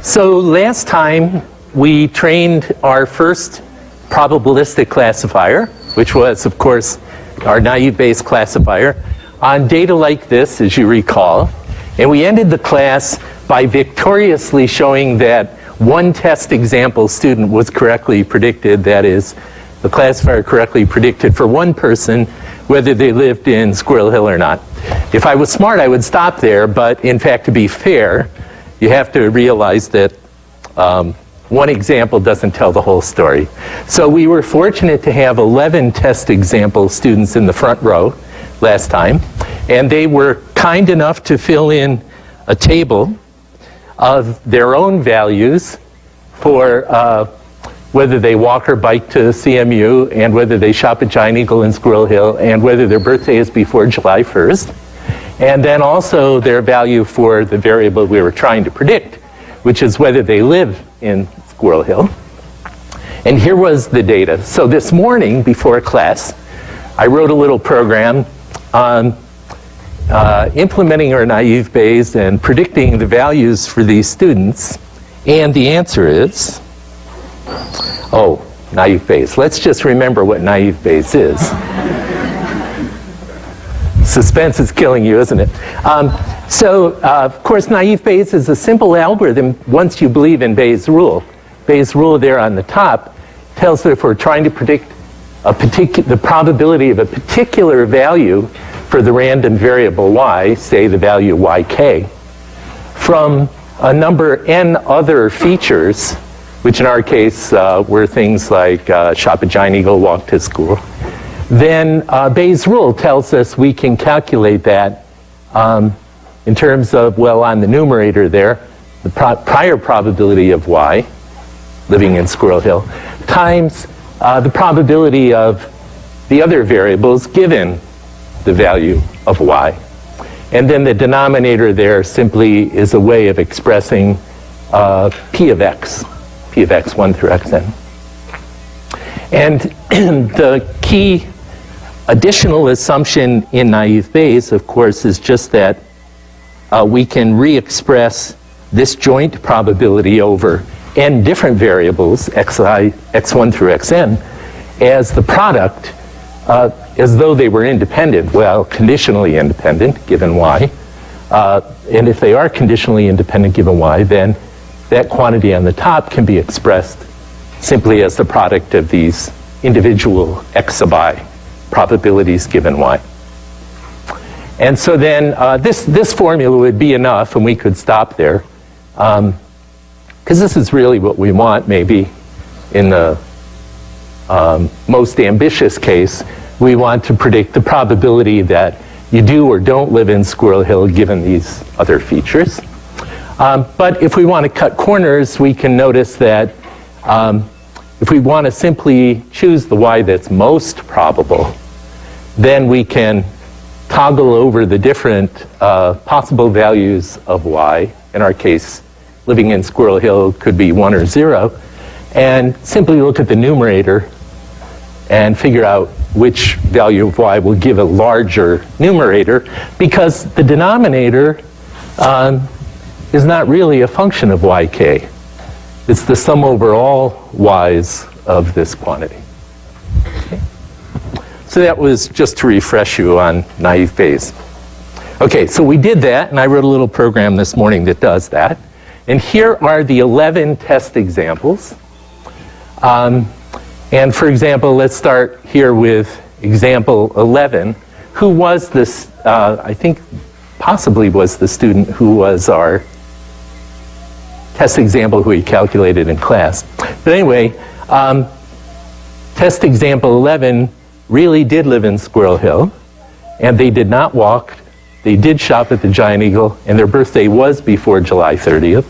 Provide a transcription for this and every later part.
So last time we trained our first probabilistic classifier, which was, of course, our naive Bayes classifier, on data like this, as you recall. And we ended the class by victoriously showing that one test example student was correctly predicted, that is, the classifier correctly predicted for one person whether they lived in Squirrel Hill or not. If I was smart, I would stop there, but in fact, to be fair, you have to realize that one example doesn't tell the whole story. So we were fortunate to have 11 test example students in the front row last time, and they were kind enough to fill in a table of their own values for whether they walk or bike to CMU, and whether they shop at Giant Eagle in Squirrel Hill, and whether their birthday is before July 1st. And then also their value for the variable we were trying to predict, which is whether they live in Squirrel Hill. And here was the data. So this morning before class, I wrote a little program on implementing our naive Bayes and predicting the values for these students. And the answer is, naive Bayes. Let's just remember what naive Bayes is. Suspense is killing you, isn't it? Of course, naive Bayes is a simple algorithm once you believe in Bayes' rule. Bayes' rule there on the top tells that if we're trying to predict the probability of a particular value for the random variable y, say the value yk, from a number n other features, which in our case were things like shop at Giant Eagle, walk to school, then Bayes' rule tells us we can calculate that in terms of, well, on the numerator there, the prior probability of y, living in Squirrel Hill, times the probability of the other variables given the value of y. And then the denominator there simply is a way of expressing p of x 1 through xn. And the key additional assumption in naive Bayes, of course, is just that we can re-express this joint probability over n different variables, xi, x1 through xn, as the product, as though they were independent, well, conditionally independent, given y. And if they are conditionally independent given y, then that quantity on the top can be expressed simply as the product of these individual x sub I probabilities given y. And so then this formula would be enough, and we could stop there, because this is really what we want. Maybe in the most ambitious case, we want to predict the probability that you do or don't live in Squirrel Hill given these other features. But if we want to cut corners, we can notice that if we want to simply choose the y that's most probable, then we can toggle over the different possible values of y. In our case, living in Squirrel Hill could be 1 or 0, and simply look at the numerator and figure out which value of y will give a larger numerator, because the denominator is not really a function of yk. It's the sum over all y's of this quantity. Okay. So that was just to refresh you on naive Bayes. Okay, so we did that, and I wrote a little program this morning that does that. And here are the 11 test examples. And for example, let's start here with example 11. Who was this, I think possibly was the student who was our test example who he calculated in class. But anyway, test example 11 really did live in Squirrel Hill, and they did not walk. They did shop at the Giant Eagle, and their birthday was before July 30th.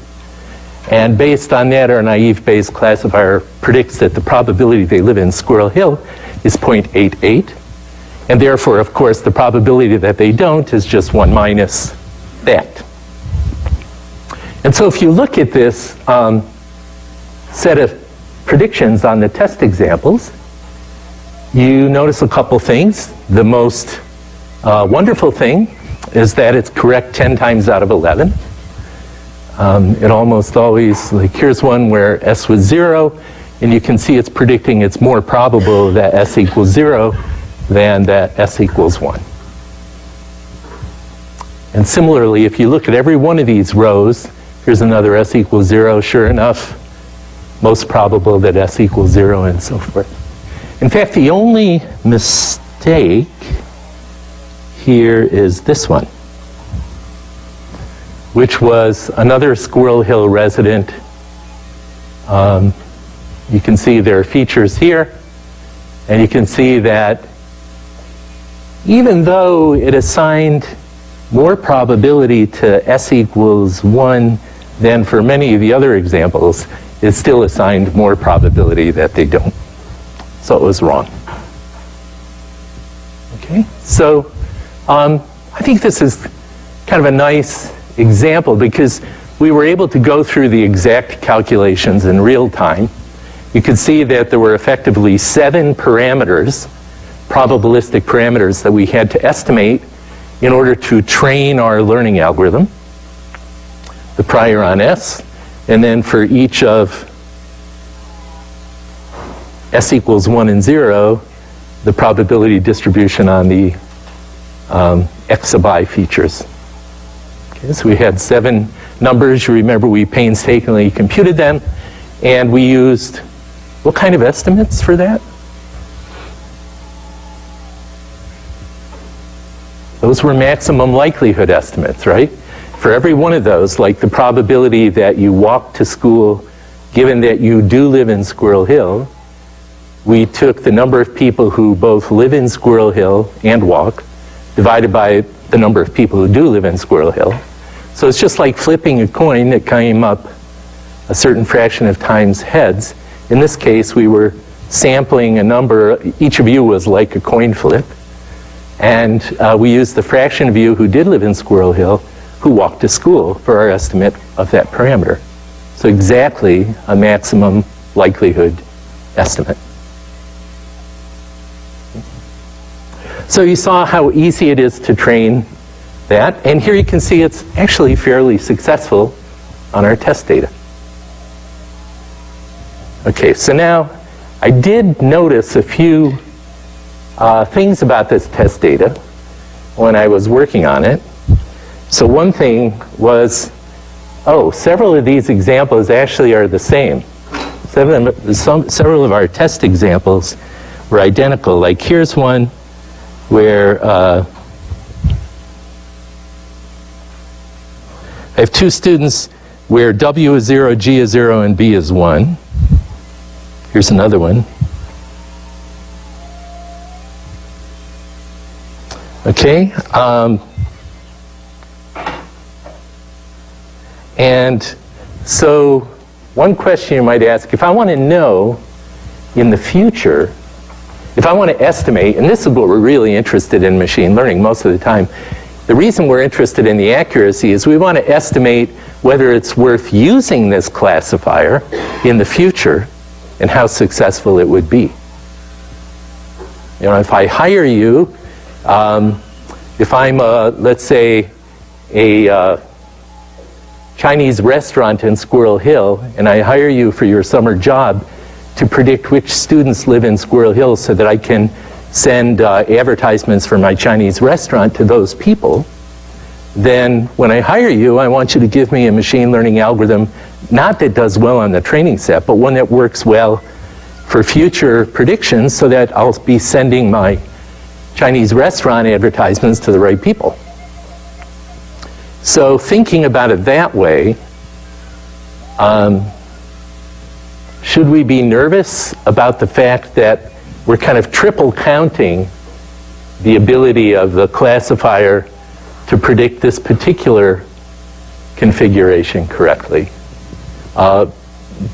And based on that, our naive Bayes classifier predicts that the probability they live in Squirrel Hill is 0.88. And therefore, of course, the probability that they don't is just 1 minus that. And so if you look at this set of predictions on the test examples, you notice a couple things. The most wonderful thing is that it's correct 10 times out of 11. It almost always, like here's one where S was 0, and you can see it's predicting it's more probable that S equals 0 than that S equals 1. And similarly, if you look at every one of these rows, here's another S equals 0, sure enough, most probable that S equals 0, and so forth. In fact, the only mistake here is this one, which was another Squirrel Hill resident. You can see their features here, and you can see that even though it assigned more probability to S equals 1 than for many of the other examples, it still assigned more probability that they don't. So it was wrong. Okay, so I think this is kind of a nice example because we were able to go through the exact calculations in real time. You could see that there were effectively 7 parameters, probabilistic parameters, that we had to estimate in order to train our learning algorithm, the prior on S, and then for each of S equals 1 and 0, the probability distribution on the X sub I features. Okay, so we had 7 numbers. You remember we painstakingly computed them, and we used what kind of estimates for that? Those were maximum likelihood estimates, right? For every one of those, like the probability that you walk to school, given that you do live in Squirrel Hill, we took the number of people who both live in Squirrel Hill and walk, divided by the number of people who do live in Squirrel Hill. So it's just like flipping a coin that came up a certain fraction of times heads. In this case, we were sampling a number. Each of you was like a coin flip. And we used the fraction of you who did live in Squirrel Hill who walked to school for our estimate of that parameter. So exactly a maximum likelihood estimate. So you saw how easy it is to train that. And here you can see it's actually fairly successful on our test data. Okay, so now I did notice a few things about this test data when I was working on it. So one thing was, several of these examples actually are the same. Several of our test examples were identical. Like here's one where I have 2 students where W is 0, G is 0, and B is 1. Here's another one. Okay, and so one question you might ask, if I want to know in the future, if I want to estimate, and this is what we're really interested in machine learning most of the time, the reason we're interested in the accuracy is we want to estimate whether it's worth using this classifier in the future and how successful it would be. You know, if I hire you, if I'm, let's say, a Chinese restaurant in Squirrel Hill, and I hire you for your summer job to predict which students live in Squirrel Hill so that I can send advertisements for my Chinese restaurant to those people, then when I hire you, I want you to give me a machine learning algorithm, not that does well on the training set, but one that works well for future predictions so that I'll be sending my Chinese restaurant advertisements to the right people. So thinking about it that way, should we be nervous about the fact that we're kind of triple counting the ability of the classifier to predict this particular configuration correctly?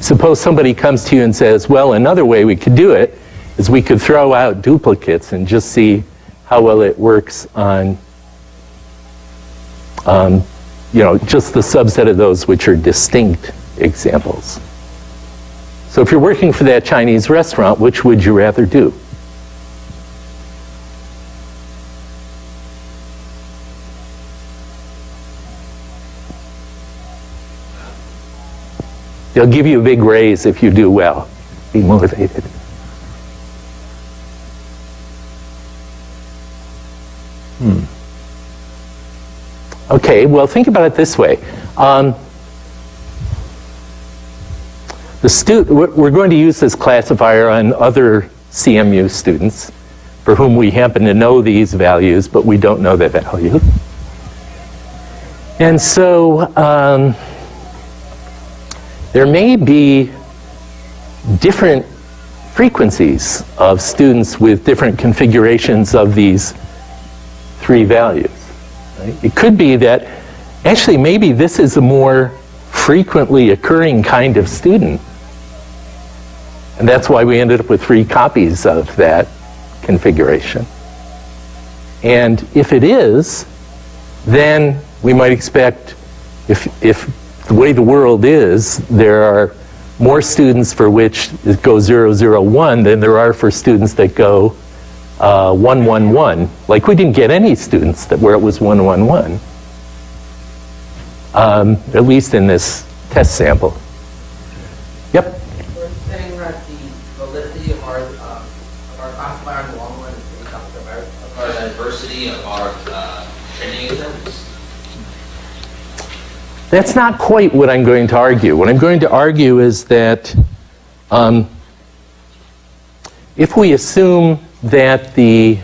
Suppose somebody comes to you and says, well, another way we could do it is we could throw out duplicates and just see how well it works on just the subset of those which are distinct examples. So if you're working for that Chinese restaurant, which would you rather do? They'll give you a big raise if you do well. Be motivated. Okay, well, think about it this way. We're going to use this classifier on other CMU students for whom we happen to know these values, but we don't know the value. And so there may be different frequencies of students with different configurations of these three values. Right? It could be that actually maybe this is a more frequently occurring kind of student. And that's why we ended up with 3 copies of that configuration. And if it is, then we might expect, if the way the world is, there are more students for which it goes 0, 0, 1 than there are for students that go 1, 1, 1. Like we didn't get any students where it was 1, 1, 1. At least in this test sample. Yep. We're saying that the validity of our classifier in the long run is based off of our diversity of our training examples. That's not quite what I'm going to argue. What I'm going to argue is that if we assume that the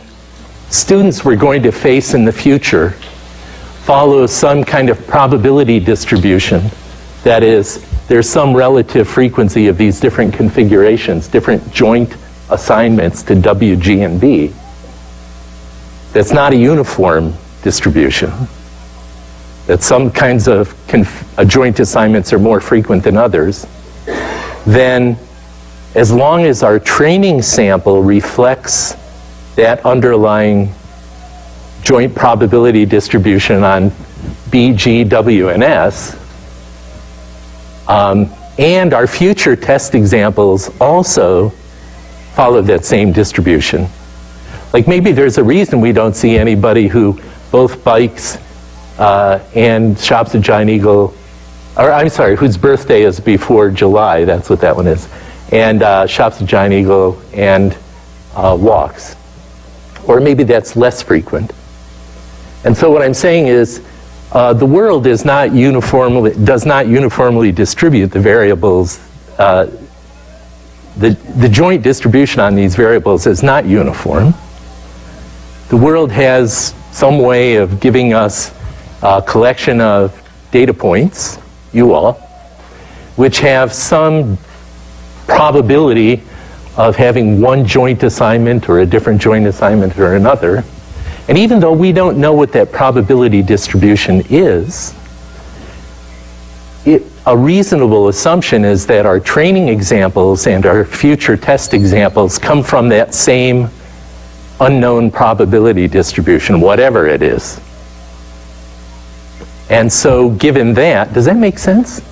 students we're going to face in the future follow some kind of probability distribution, that is, there's some relative frequency of these different configurations, different joint assignments to W, G, and B, that's not a uniform distribution, that some kinds of joint assignments are more frequent than others, then as long as our training sample reflects that underlying joint probability distribution on B, G, W, and S, and our future test examples also follow that same distribution. Like maybe there's a reason we don't see anybody who both bikes and shops at Giant Eagle, or I'm sorry, whose birthday is before July, that's what that one is, and shops at Giant Eagle and walks. Or maybe that's less frequent. And so what I'm saying is the world does not uniformly distribute the variables. The joint distribution on these variables is not uniform. The world has some way of giving us a collection of data points, you all, which have some probability of having one joint assignment or a different joint assignment or another. And even though we don't know what that probability distribution is, a reasonable assumption is that our training examples and our future test examples come from that same unknown probability distribution, whatever it is. And so given that, does that make sense?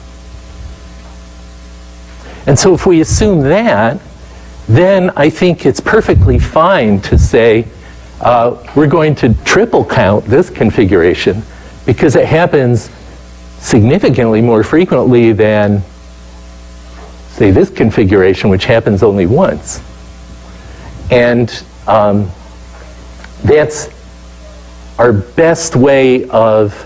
And so if we assume that, then I think it's perfectly fine to say we're going to triple count this configuration because it happens significantly more frequently than, say, this configuration, which happens only once. And that's our best way of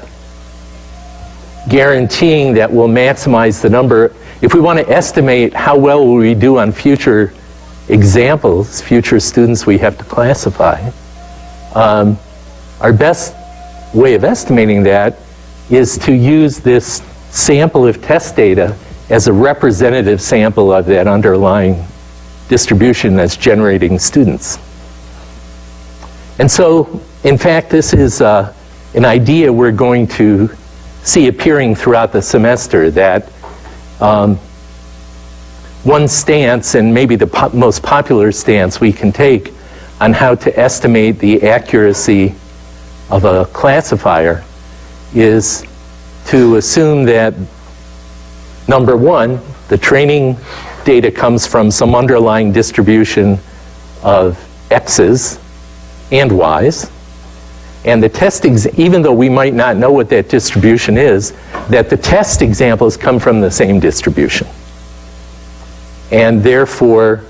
guaranteeing that we'll maximize the number. If we want to estimate how well will we do on future examples, future students we have to classify, our best way of estimating that is to use this sample of test data as a representative sample of that underlying distribution that's generating students. And so, in fact, this is an idea we're going to see appearing throughout the semester, that one stance, and maybe the most popular stance we can take on how to estimate the accuracy of a classifier, is to assume that, number one, the training data comes from some underlying distribution of x's and y's, and the test, even though we might not know what that distribution is, that the test examples come from the same distribution. and therefore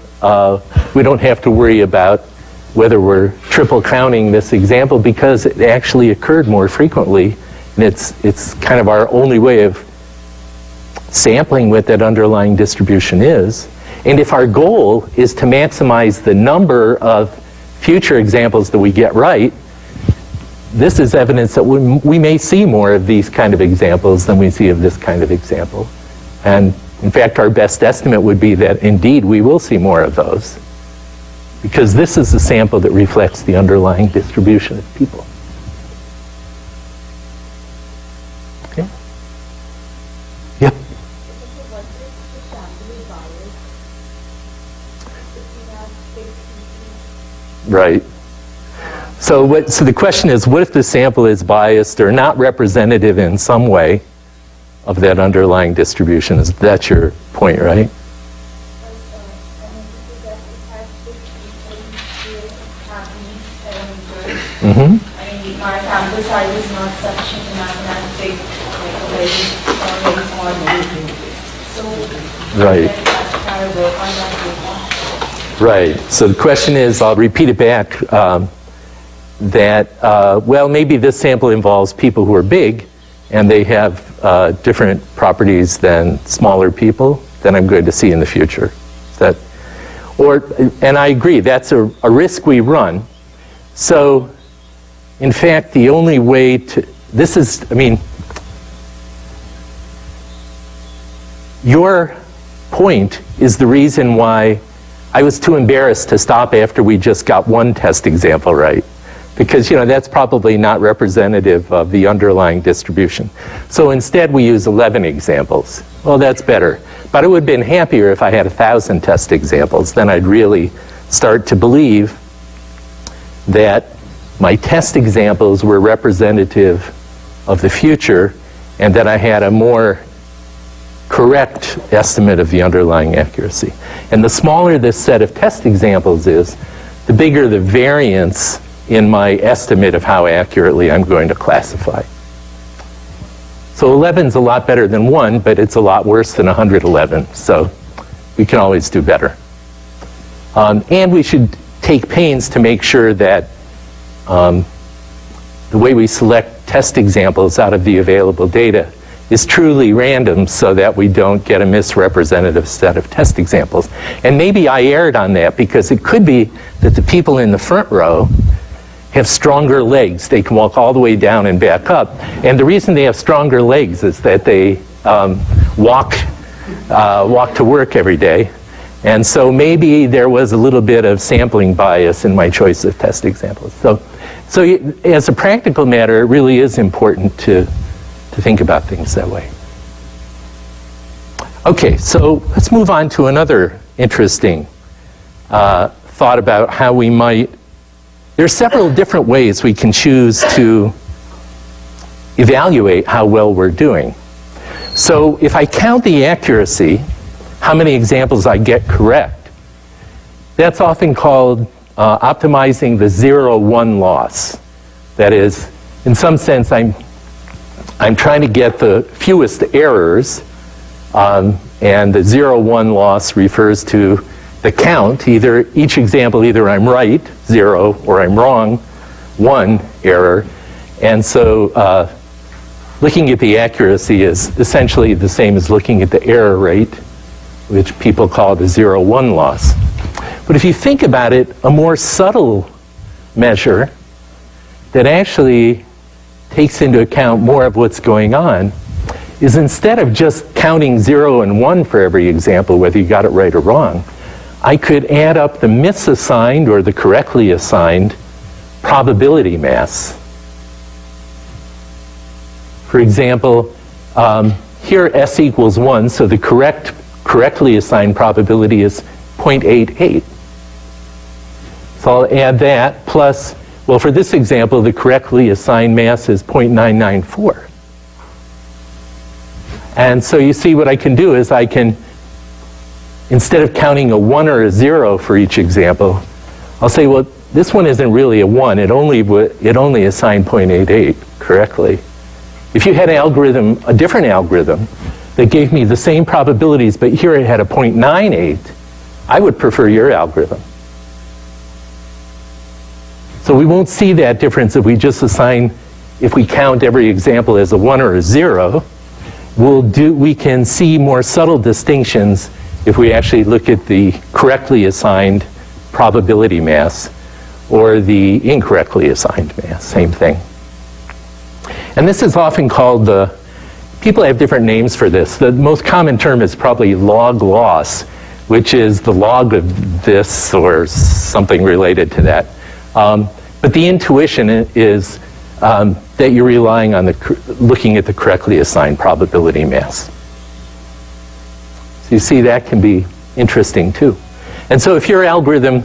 we don't have to worry about whether we're triple counting this example because it actually occurred more frequently, and it's kind of our only way of sampling what that underlying distribution is. And if our goal is to maximize the number of future examples that we get right, this is evidence that we may see more of these kind of examples than we see of this kind of example. And in fact, our best estimate would be that indeed we will see more of those, because this is the sample that reflects the underlying distribution of people. Okay? Yep. Right. So the question is, what if the sample is biased or not representative in some way of that underlying distribution? That's your point, right? Mm-hmm. I mean, our sample size is not sufficient enough and I'm big, so right. let's try to work on that data. Right. So the question is, I'll repeat it back, that, well, maybe this sample involves people who are big and they have different properties than smaller people that I'm going to see in the future. And I agree, that's a risk we run. So, in fact, the only way to, this is, I mean, your point is the reason why I was too embarrassed to stop after we just got one test example right. Because, you know, that's probably not representative of the underlying distribution. So instead we use 11 examples. Well, that's better. But I would have been happier if I had 1,000 test examples. Then I'd really start to believe that my test examples were representative of the future and that I had a more correct estimate of the underlying accuracy. And the smaller this set of test examples is, the bigger the variance in my estimate of how accurately I'm going to classify. So 11 is a lot better than 1, but it's a lot worse than 111. So we can always do better. And we should take pains to make sure that the way we select test examples out of the available data is truly random so that we don't get a misrepresentative set of test examples. And maybe I erred on that because it could be that the people in the front row have stronger legs. They can walk all the way down and back up. And the reason they have stronger legs is that they walk to work every day. And so maybe there was a little bit of sampling bias in my choice of test examples. So as a practical matter, it really is important to think about things that way. Okay, so let's move on to another interesting thought about how we might. There are several different ways we can choose to evaluate how well we're doing. So if I count the accuracy, how many examples I get correct, that's often called optimizing the 0-1 loss. That is, in some sense, I'm trying to get the fewest errors, and the 0-1 loss refers to the count, each example, either I'm right, 0, or I'm wrong, 1 error. And so looking at the accuracy is essentially the same as looking at the error rate, which people call the 0-1 loss. But if you think about it, a more subtle measure that actually takes into account more of what's going on is, instead of just counting 0 and 1 for every example, whether you got it right or wrong, I could add up the misassigned or the correctly assigned probability mass. For example, here S equals 1, so the correctly assigned probability is 0.88. So I'll add that plus, well, for this example, the correctly assigned mass is 0.994. And so you see what I can do is I can, instead of counting a 1 or a 0 for each example, I'll say, well, this one isn't really a 1. It only assigned 0.88 correctly. If you had a different algorithm, that gave me the same probabilities, but here it had a 0.98, I would prefer your algorithm. So we won't see that difference if we just assign, if we count every example as a 1 or a 0. We can see more subtle distinctions if we actually look at the correctly assigned probability mass or the incorrectly assigned mass, same thing. And this is often called people have different names for this. The most common term is probably log loss, which is the log of this or something related to that. But the intuition is that you're relying on looking at the correctly assigned probability mass. So you see that can be interesting too. And so if your algorithm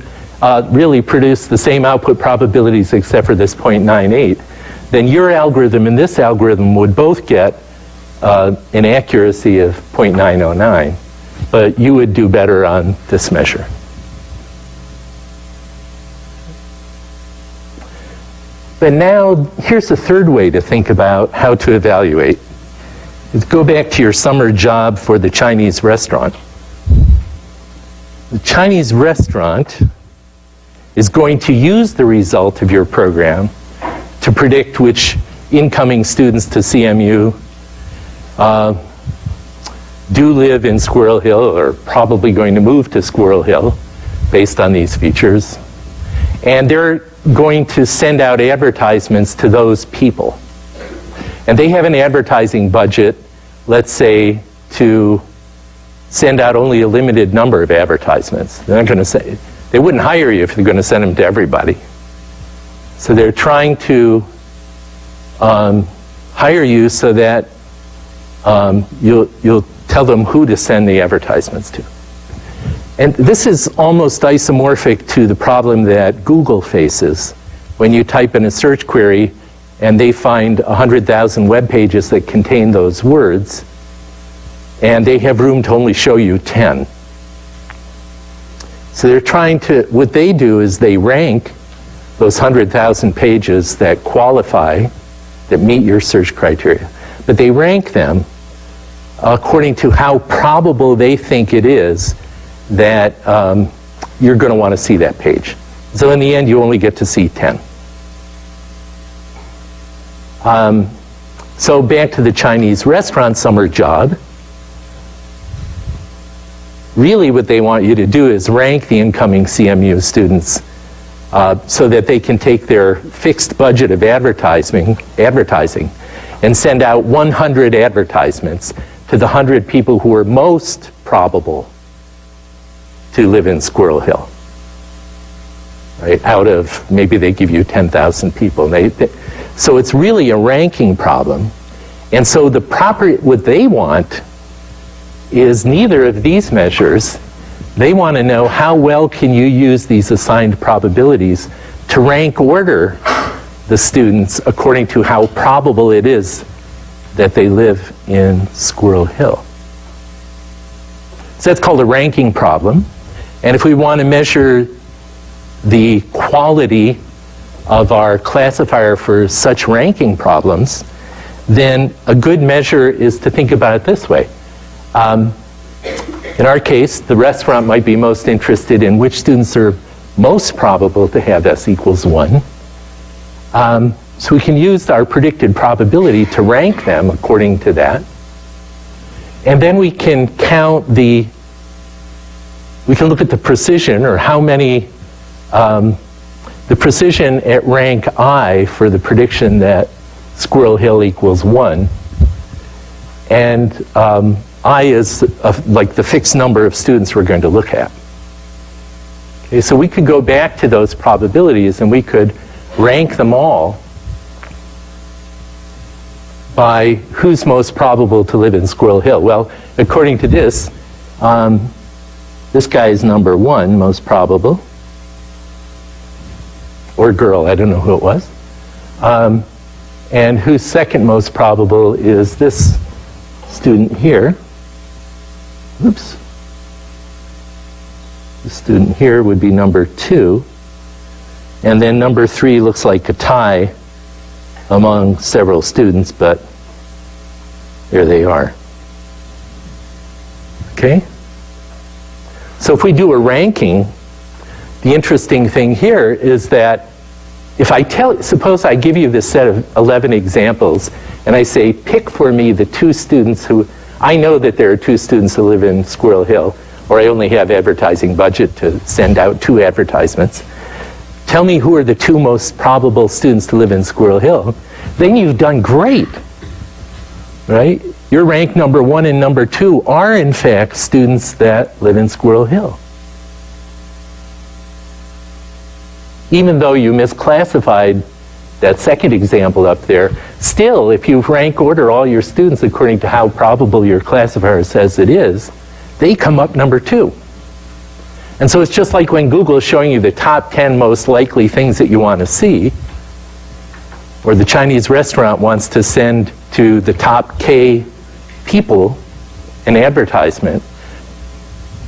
really produced the same output probabilities except for this 0.98, then your algorithm and this algorithm would both get an accuracy of 0.909, but you would do better on this measure. But now, here's a third way to think about how to evaluate. Go back to your summer job for the Chinese restaurant. The Chinese restaurant is going to use the result of your program to predict which incoming students to CMU do live in Squirrel Hill or probably going to move to Squirrel Hill based on these features. And they're going to send out advertisements to those people. And they have an advertising budget, let's say, to send out only a limited number of advertisements. They're not going to say, they wouldn't hire you if they're going to send them to everybody. So they're trying to hire you so that you'll tell them who to send the advertisements to. And this is almost isomorphic to the problem that Google faces when you type in a search query and they find 100,000 web pages that contain those words, and they have room to only show you 10. So they're trying to, what they do is they rank those 100,000 pages that qualify, that meet your search criteria. But they rank them according to how probable they think it is that you're going to want to see that page. So in the end, you only get to see 10. So back to the Chinese restaurant summer job. Really what they want you to do is rank the incoming CMU students so that they can take their fixed budget of advertising and send out 100 advertisements to the 100 people who are most probable to live in Squirrel Hill. Right? Out of, maybe they give you 10,000 people. So it's really a ranking problem. And so what they want is neither of these measures. They want to know how well can you use these assigned probabilities to rank order the students according to how probable it is that they live in Squirrel Hill. So that's called a ranking problem. And if we want to measure the quality of our classifier for such ranking problems, then a good measure is to think about it this way. In our case, the restaurant might be most interested in which students are most probable to have S equals 1. So we can use our predicted probability to rank them according to that. And then we can count we can look at the precision, or how many, the precision at rank I for the prediction that Squirrel Hill equals 1. And I is like the fixed number of students we're going to look at. Okay, so we could go back to those probabilities and we could rank them all by who's most probable to live in Squirrel Hill. Well, according to this, this guy is number 1, most probable. Or girl, I don't know who it was. And who's second most probable is this student here. Oops. The student here would be number 2. And then number 3 looks like a tie among several students, but there they are. Okay? So if we do a ranking, the interesting thing here is that if suppose I give you this set of 11 examples, and I say, pick for me the 2 students who, I know that there are 2 students who live in Squirrel Hill, or I only have advertising budget to send out 2 advertisements. Tell me who are the 2 most probable students to live in Squirrel Hill. Then you've done great, right? Your rank number 1 and number 2 are, in fact, students that live in Squirrel Hill. Even though you misclassified that second example up there, still, if you rank order all your students according to how probable your classifier says it is, they come up number 2. And so it's just like when Google is showing you the top 10 most likely things that you want to see, or the Chinese restaurant wants to send to the top K people an advertisement.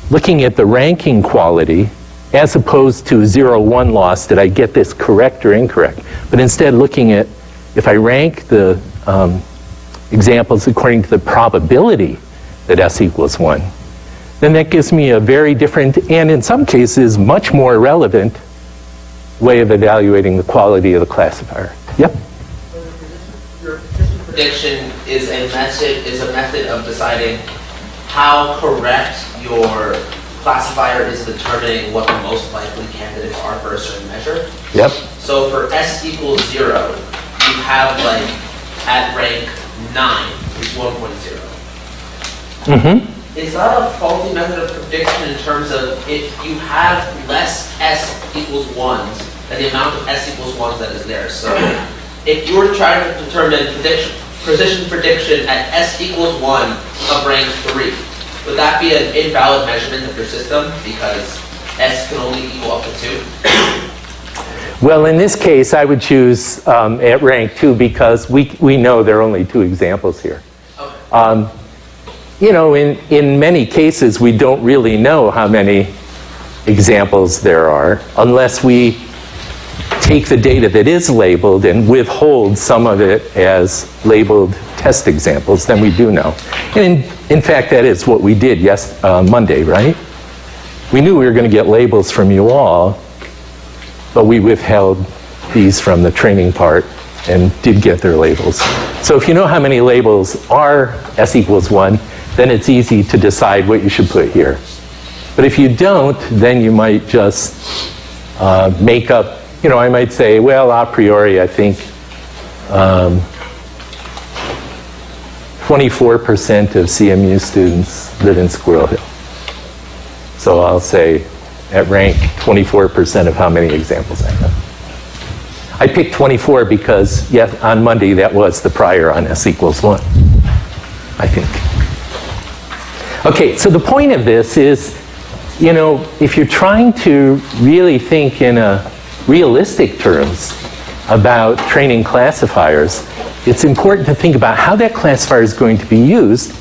Looking at the ranking quality, as opposed to 0-1 loss, did I get this correct or incorrect? But instead looking at, if I rank the examples according to the probability that S equals 1, then that gives me a very different, and in some cases, much more relevant way of evaluating the quality of the classifier. Yep? Your precision prediction is a method of deciding how correct your classifier is determining what the most likely candidates are for a certain measure. Yep. So for S equals 0, you have like at rank 9 is 1.0. Mm-hmm. Is that a faulty method of prediction in terms of if you have less S equals 1s than the amount of S equals 1s that is there? So if you were trying to determine precision prediction at S equals 1 of rank 3, would that be an invalid measurement of your system because S can only equal up to 2? Well, in this case, I would choose at rank 2 because we know there are only 2 examples here. Okay. You know, in many cases, we don't really know how many examples there are unless we take the data that is labeled and withhold some of it as labeled test examples, then we do know. And in fact, that is what we did Monday, right? We knew we were going to get labels from you all, but we withheld these from the training part and did get their labels. So if you know how many labels are S equals 1, then it's easy to decide what you should put here. But if you don't, then you might just make up, you know, I might say, well, a priori, I think 24% of CMU students live in Squirrel Hill. So I'll say at rank 24% of how many examples I have. I picked 24 because, yes, on Monday, that was the prior on S equals 1, I think. Okay, so the point of this is, you know, if you're trying to really think in realistic terms about training classifiers, it's important to think about how that classifier is going to be used,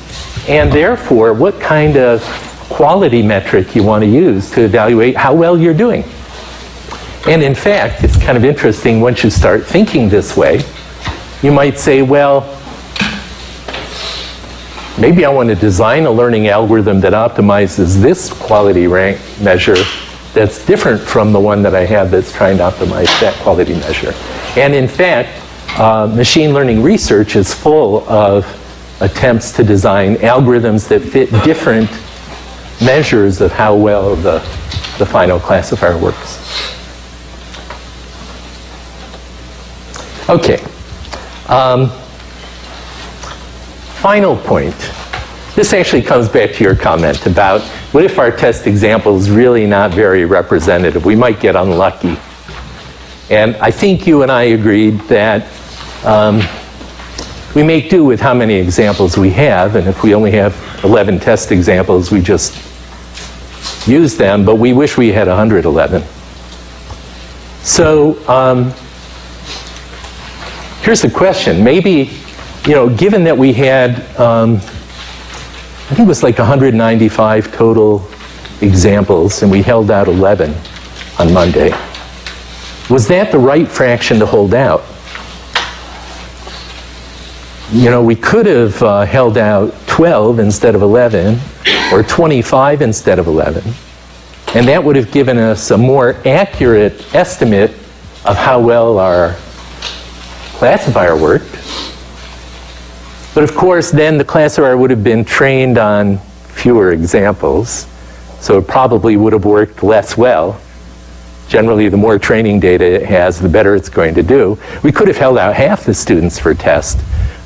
and therefore what kind of quality metric you want to use to evaluate how well you're doing. And in fact, it's kind of interesting once you start thinking this way, you might say, well, maybe I want to design a learning algorithm that optimizes this quality rank measure that's different from the one that I have that's trying to optimize that quality measure. And in fact, machine learning research is full of attempts to design algorithms that fit different measures of how well the final classifier works. Okay. Final point. This actually comes back to your comment about what if our test example is really not very representative? We might get unlucky. And I think you and I agreed that we make do with how many examples we have, and if we only have 11 test examples, we just use them, but we wish we had 111. So here's the question. Maybe, you know, given that we had, I think it was like 195 total examples, and we held out 11 on Monday. Was that the right fraction to hold out? You know, we could have held out 12 instead of 11, or 25 instead of 11. And that would have given us a more accurate estimate of how well our classifier worked. But of course, then the classifier would have been trained on fewer examples, so it probably would have worked less well. Generally, the more training data it has, the better it's going to do. We could have held out half the students for test,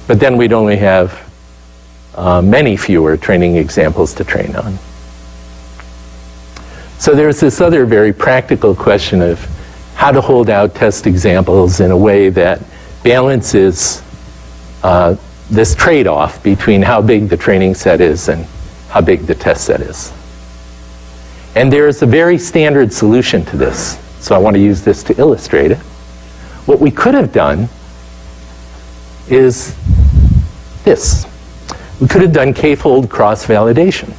but then we'd only have many fewer training examples to train on. So there's this other very practical question of how to hold out test examples in a way that balances this trade-off between how big the training set is and how big the test set is. And there's a very standard solution to this, so I want to use this to illustrate it. What we could have done is this. We could have done k-fold cross-validation,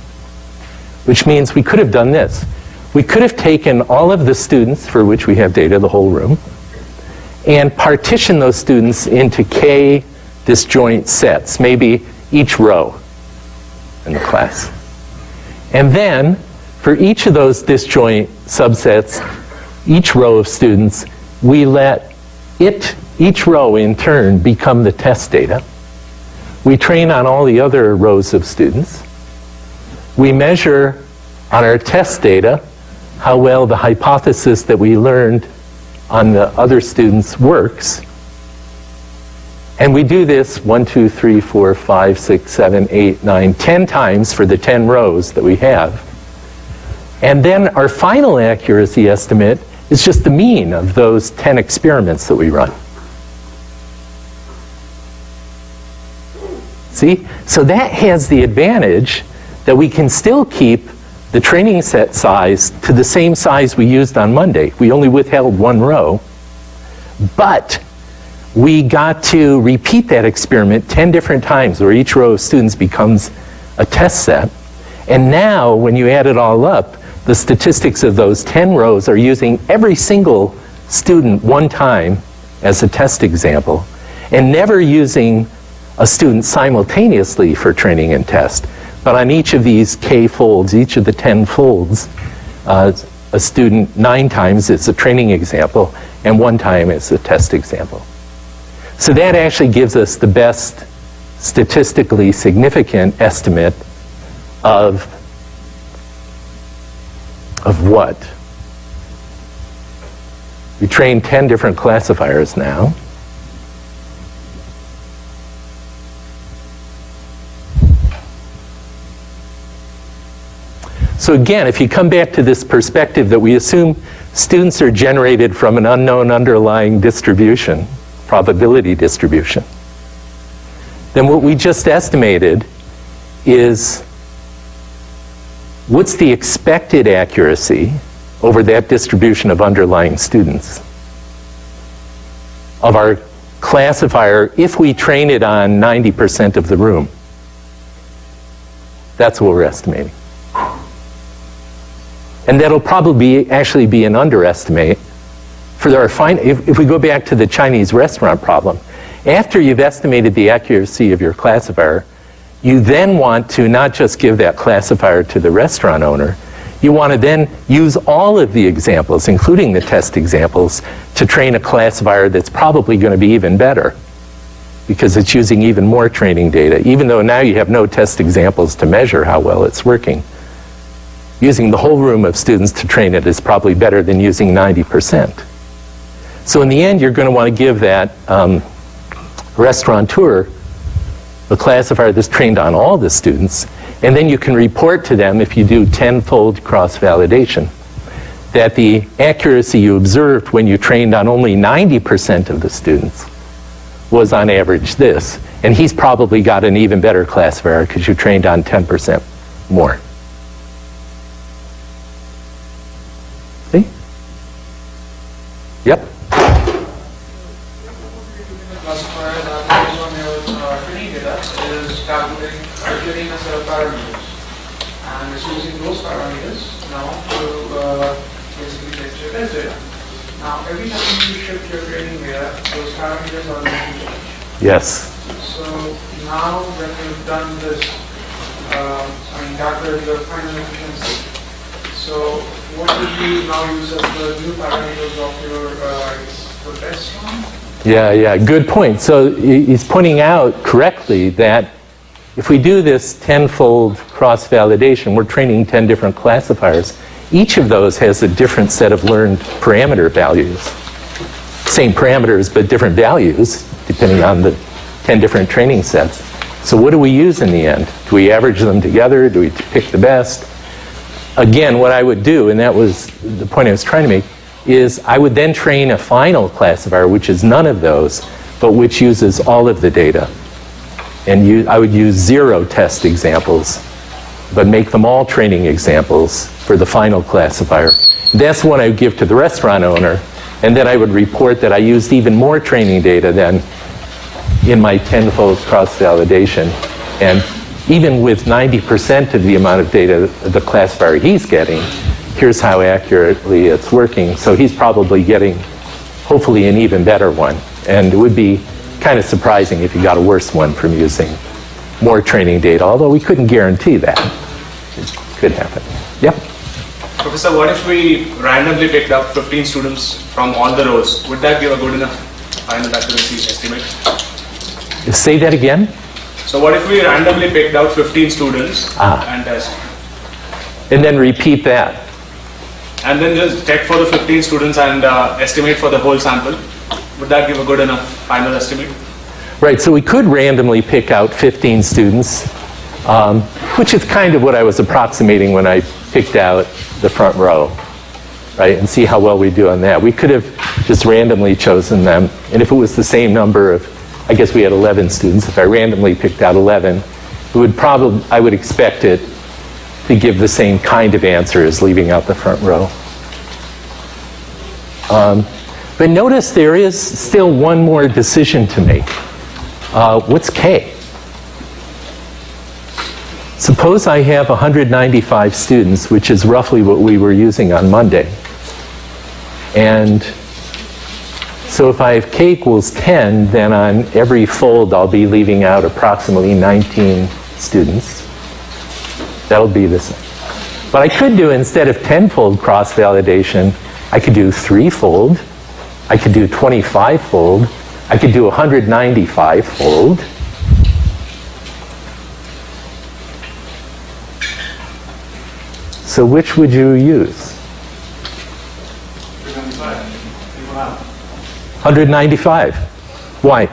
which means we could have done this. We could have taken all of the students for which we have data, the whole room, and partition those students into k disjoint sets, maybe each row in the class. And then, for each of those disjoint subsets, each row of students, we let each row in turn become the test data. We train on all the other rows of students. We measure on our test data how well the hypothesis that we learned on the other students works. And we do this 1, 2, 3, 4, 5, 6, 7, 8, 9, 10 times for the 10 rows that we have. And then our final accuracy estimate is just the mean of those 10 experiments that we run. See? So that has the advantage that we can still keep the training set size to the same size we used on Monday. We only withheld one row, but we got to repeat that experiment 10 different times where each row of students becomes a test set. And now, when you add it all up, the statistics of those 10 rows are using every single student one time as a test example, and never using a student simultaneously for training and test. But on each of these k folds, each of the 10 folds, a student 9 times is a training example, and 1 time is a test example. So that actually gives us the best statistically significant estimate of what? We trained 10 different classifiers now. So again, if you come back to this perspective that we assume students are generated from an unknown underlying distribution, probability distribution, then what we just estimated is what's the expected accuracy over that distribution of underlying students of our classifier if we train it on 90% of the room. That's what we're estimating. And that'll probably actually be an underestimate. If we go back to the Chinese restaurant problem, after you've estimated the accuracy of your classifier, you then want to not just give that classifier to the restaurant owner, you want to then use all of the examples, including the test examples, to train a classifier that's probably going to be even better because it's using even more training data, even though now you have no test examples to measure how well it's working. Using the whole room of students to train it is probably better than using 90%. So in the end, you're going to want to give that restaurateur the classifier that's trained on all the students, and then you can report to them, if you do 10-fold cross-validation, that the accuracy you observed when you trained on only 90% of the students was on average this. And he's probably got an even better classifier because you trained on 10% more. See? Yep. Classifier that based on your training data is calculating a set of parameters, and it's using those parameters now to basically get your test data. Now, every time you shift your training data, those parameters are going to change. Yes. So now when you've done this calculate your final efficiency. So what would you now use as the new parameters of your the test one? Yeah, good point. So he's pointing out correctly that if we do this tenfold cross-validation, we're training 10 different classifiers. Each of those has a different set of learned parameter values. Same parameters, but different values, depending on the 10 different training sets. So what do we use in the end? Do we average them together? Do we pick the best? Again, what I would do, and that was the point I was trying to make, is I would then train a final classifier, which is none of those, but which uses all of the data. And I would use 0 test examples, but make them all training examples for the final classifier. That's what I would give to the restaurant owner, and then I would report that I used even more training data than in my tenfold cross-validation. And even with 90% of the amount of data the classifier he's getting, here's how accurately it's working. So he's probably getting, hopefully, an even better one. And it would be kind of surprising if he got a worse one from using more training data, although we couldn't guarantee that. It could happen. Yep. Professor, what if we randomly picked up 15 students from all the rows? Would that give a good enough final accuracy estimate? Say that again? So what if we randomly picked out 15 students and test? And then repeat that. And then just check for the 15 students and estimate for the whole sample. Would that give a good enough final estimate? Right, so we could randomly pick out 15 students, which is kind of what I was approximating when I picked out the front row, right, and see how well we do on that. We could have just randomly chosen them, and if it was the same number of, I guess we had 11 students, if I randomly picked out 11, it would probably, I would expect it to give the same kind of answer as leaving out the front row. But notice there is still one more decision to make. What's K? Suppose I have 195 students, which is roughly what we were using on Monday. And so if I have K equals 10, then on every fold I'll be leaving out approximately 19 students. That'll be the same. But I could do, instead of 10-fold cross-validation, I could do 3-fold, I could do 25-fold, I could do 195-fold. So which would you use? 195. Why?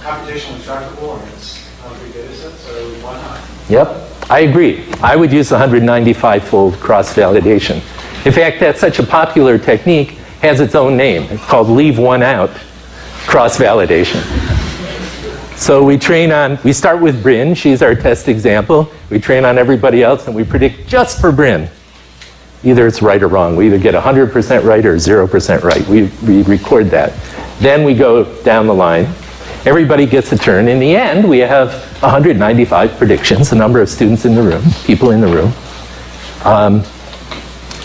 Computationally tractable, and it's not a big data set, so why not? Yep, I agree. I would use 195-fold cross-validation. In fact, that's such a popular technique, has its own name. It's called leave one out cross-validation. So we start with Bryn, she's our test example. We train on everybody else and we predict just for Bryn. Either it's right or wrong. We either get 100% right or 0% right. We record that. Then we go down the line. Everybody gets a turn. In the end, we have 195 predictions, the number of students in the room, people in the room.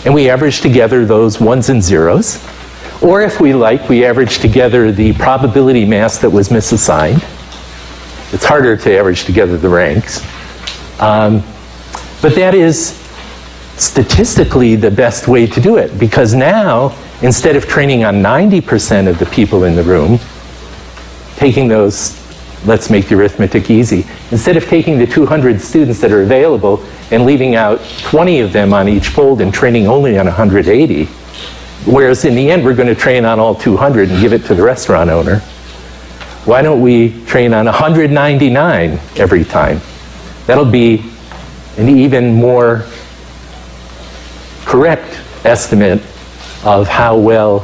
And we average together those ones and zeros. Or if we like, we average together the probability mass that was misassigned. It's harder to average together the ranks. But that is statistically the best way to do it, because now, instead of training on 90% of the people in the room, taking those, let's make the arithmetic easy, instead of taking the 200 students that are available and leaving out 20 of them on each fold and training only on 180, whereas in the end we're going to train on all 200 and give it to the restaurant owner, why don't we train on 199 every time? That'll be an even more correct estimate of how well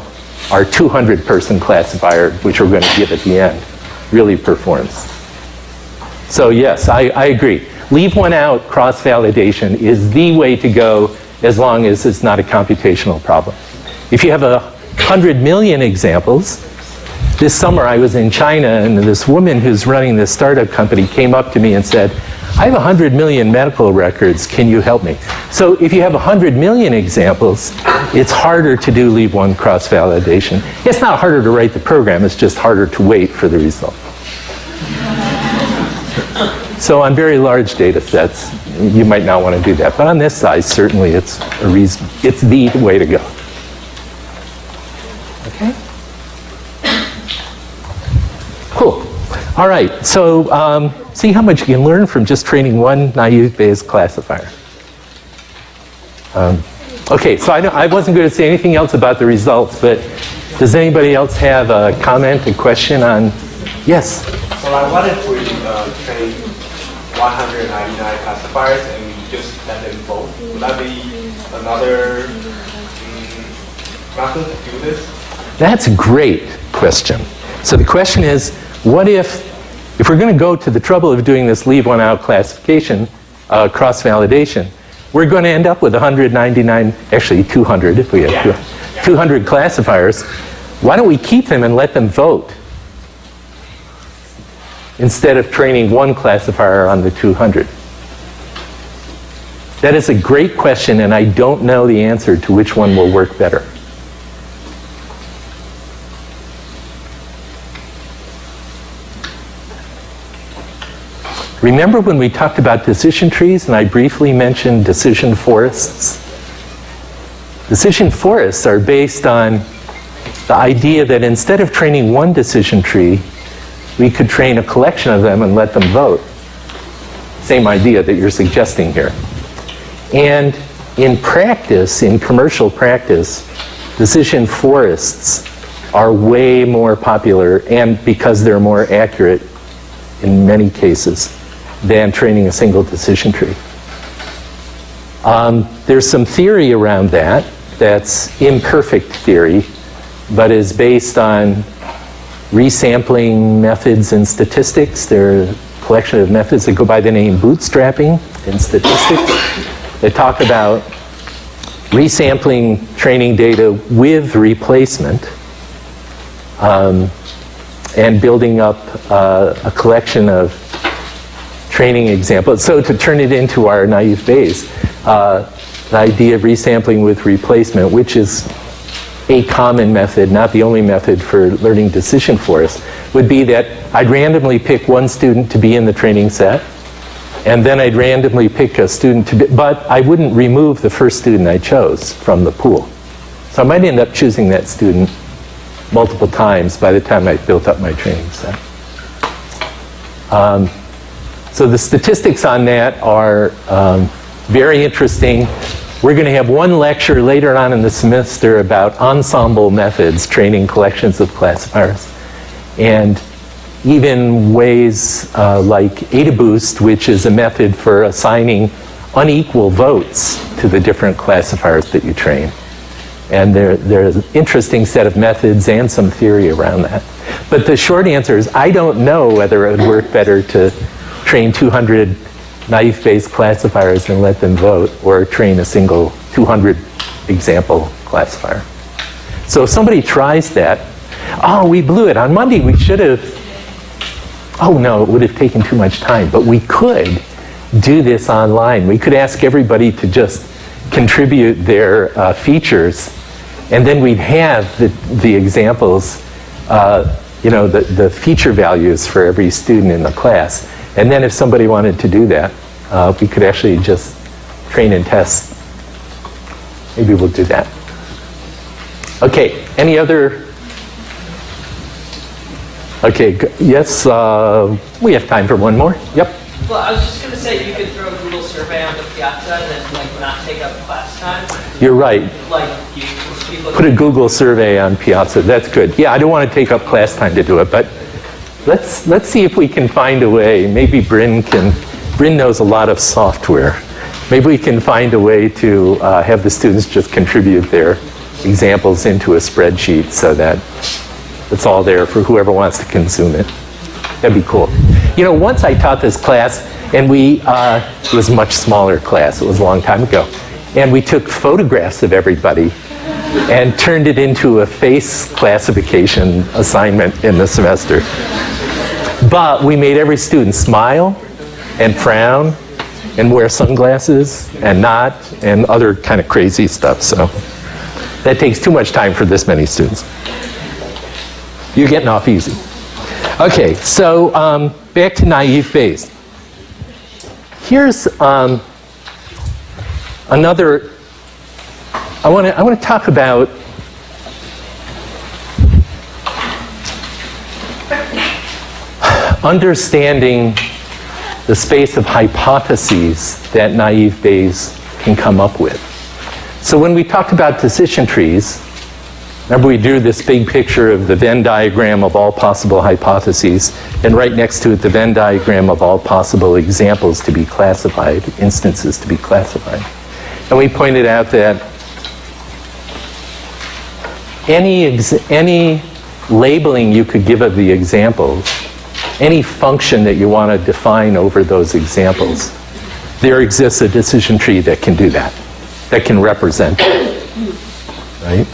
our 200-person classifier, which we're going to give at the end, really performs. So yes, I agree. Leave one out cross-validation is the way to go as long as it's not a computational problem. If you have 100 million examples, this summer I was in China and this woman who's running this startup company came up to me and said, I have 100 million medical records, can you help me? So if you have 100 million examples, it's harder to do leave one cross-validation. It's not harder to write the program, it's just harder to wait for the result. So on very large data sets, you might not want to do that. But on this size, certainly it's a reason. It's the way to go. Okay? Cool. All right. So see how much you can learn from just training one naive Bayes classifier. Okay, so I wasn't going to say anything else about the results, but does anybody else have a comment, a question on? Yes? Well, what if we train 199 classifiers and we just let them vote? Would that be another method to do this? That's a great question. So the question is, what if we're going to go to the trouble of doing this leave one out classification, cross-validation, we're going to end up with 199, actually 200 if we have 200 classifiers. Why don't we keep them and let them vote instead of training one classifier on the 200? That is a great question, and I don't know the answer to which one will work better. Remember when we talked about decision trees and I briefly mentioned decision forests? Decision forests are based on the idea that instead of training one decision tree, we could train a collection of them and let them vote. Same idea that you're suggesting here. And in practice, in commercial practice, decision forests are way more popular, and because they're more accurate in many cases than training a single decision tree. There's some theory around that that's imperfect theory, but is based on resampling methods in statistics. There are a collection of methods that go by the name bootstrapping in statistics that talk about resampling training data with replacement and building up a collection of training examples. So to turn it into our naive Bayes, the idea of resampling with replacement, which is a common method, not the only method for learning decision forests, would be that I'd randomly pick one student to be in the training set, and then I'd randomly pick a student to be, but I wouldn't remove the first student I chose from the pool. So I might end up choosing that student multiple times by the time I built up my training set. So the statistics on that are very interesting. We're going to have one lecture later on in the semester about ensemble methods, training collections of classifiers. And even ways like AdaBoost, which is a method for assigning unequal votes to the different classifiers that you train. And there's an interesting set of methods and some theory around that. But the short answer is I don't know whether it would work better to train 200 naive Bayes classifiers and let them vote, or train a single 200 example classifier. So if somebody tries that, oh, we blew it. On Monday we should have, oh no, it would have taken too much time. But we could do this online. We could ask everybody to just contribute their features, and then we'd have the examples, the feature values for every student in the class. And then if somebody wanted to do that, we could actually just train and test. Maybe we'll do that. Okay, any other? Okay, yes, we have time for one more. Yep. Well, I was just going to say you could throw a Google survey on the Piazza and then not take up class time. You're right. People Put a Google survey on Piazza. That's good. Yeah, I don't want to take up class time to do it, but let's see if we can find a way. Maybe Bryn knows a lot of software. Maybe we can find a way to have the students just contribute their examples into a spreadsheet so that it's all there for whoever wants to consume it. That'd be cool. You know, once I taught this class, and it was a much smaller class, it was a long time ago, and we took photographs of everybody and turned it into a face classification assignment in the semester. But we made every student smile and frown and wear sunglasses and not and other kind of crazy stuff. So that takes too much time for this many students. You're getting off easy. Okay, so back to naive Bayes. here's another. I want to talk about understanding the space of hypotheses that naive Bayes can come up with. So when we talked about decision trees, remember we drew this big picture of the Venn diagram of all possible hypotheses, and right next to it the Venn diagram of all possible examples to be classified, instances to be classified. And we pointed out that any labeling you could give of the examples, any function that you want to define over those examples, there exists a decision tree that can do that, that can represent it, right?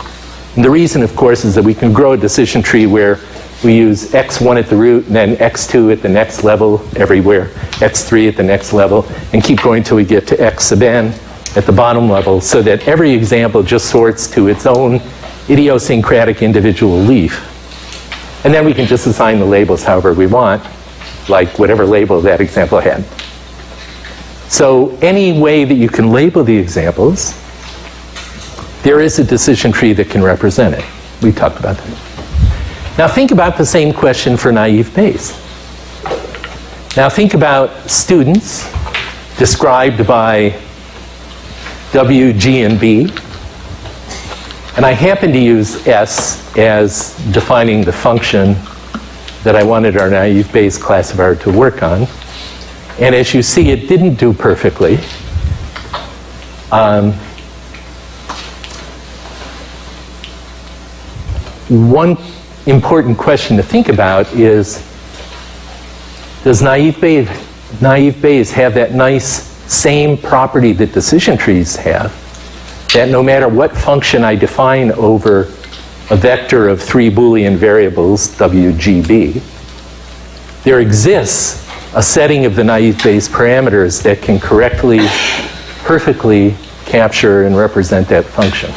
And the reason, of course, is that we can grow a decision tree where we use x1 at the root and then x2 at the next level everywhere, x3 at the next level, and keep going till we get to x sub n at the bottom level, so that every example just sorts to its own idiosyncratic individual leaf. And then we can just assign the labels however we want, like whatever label that example had. So any way that you can label the examples, there is a decision tree that can represent it. We talked about that. Now think about the same question for naive Bayes. Now think about students described by W, G, and B. And I happen to use S as defining the function that I wanted our naive Bayes classifier to work on. And as you see, it didn't do perfectly. One important question to think about is, does naive Bayes have that nice same property that decision trees have, that no matter what function I define over a vector of 3 Boolean variables, W, G, B, there exists a setting of the naive Bayes parameters that can correctly, perfectly capture and represent that function.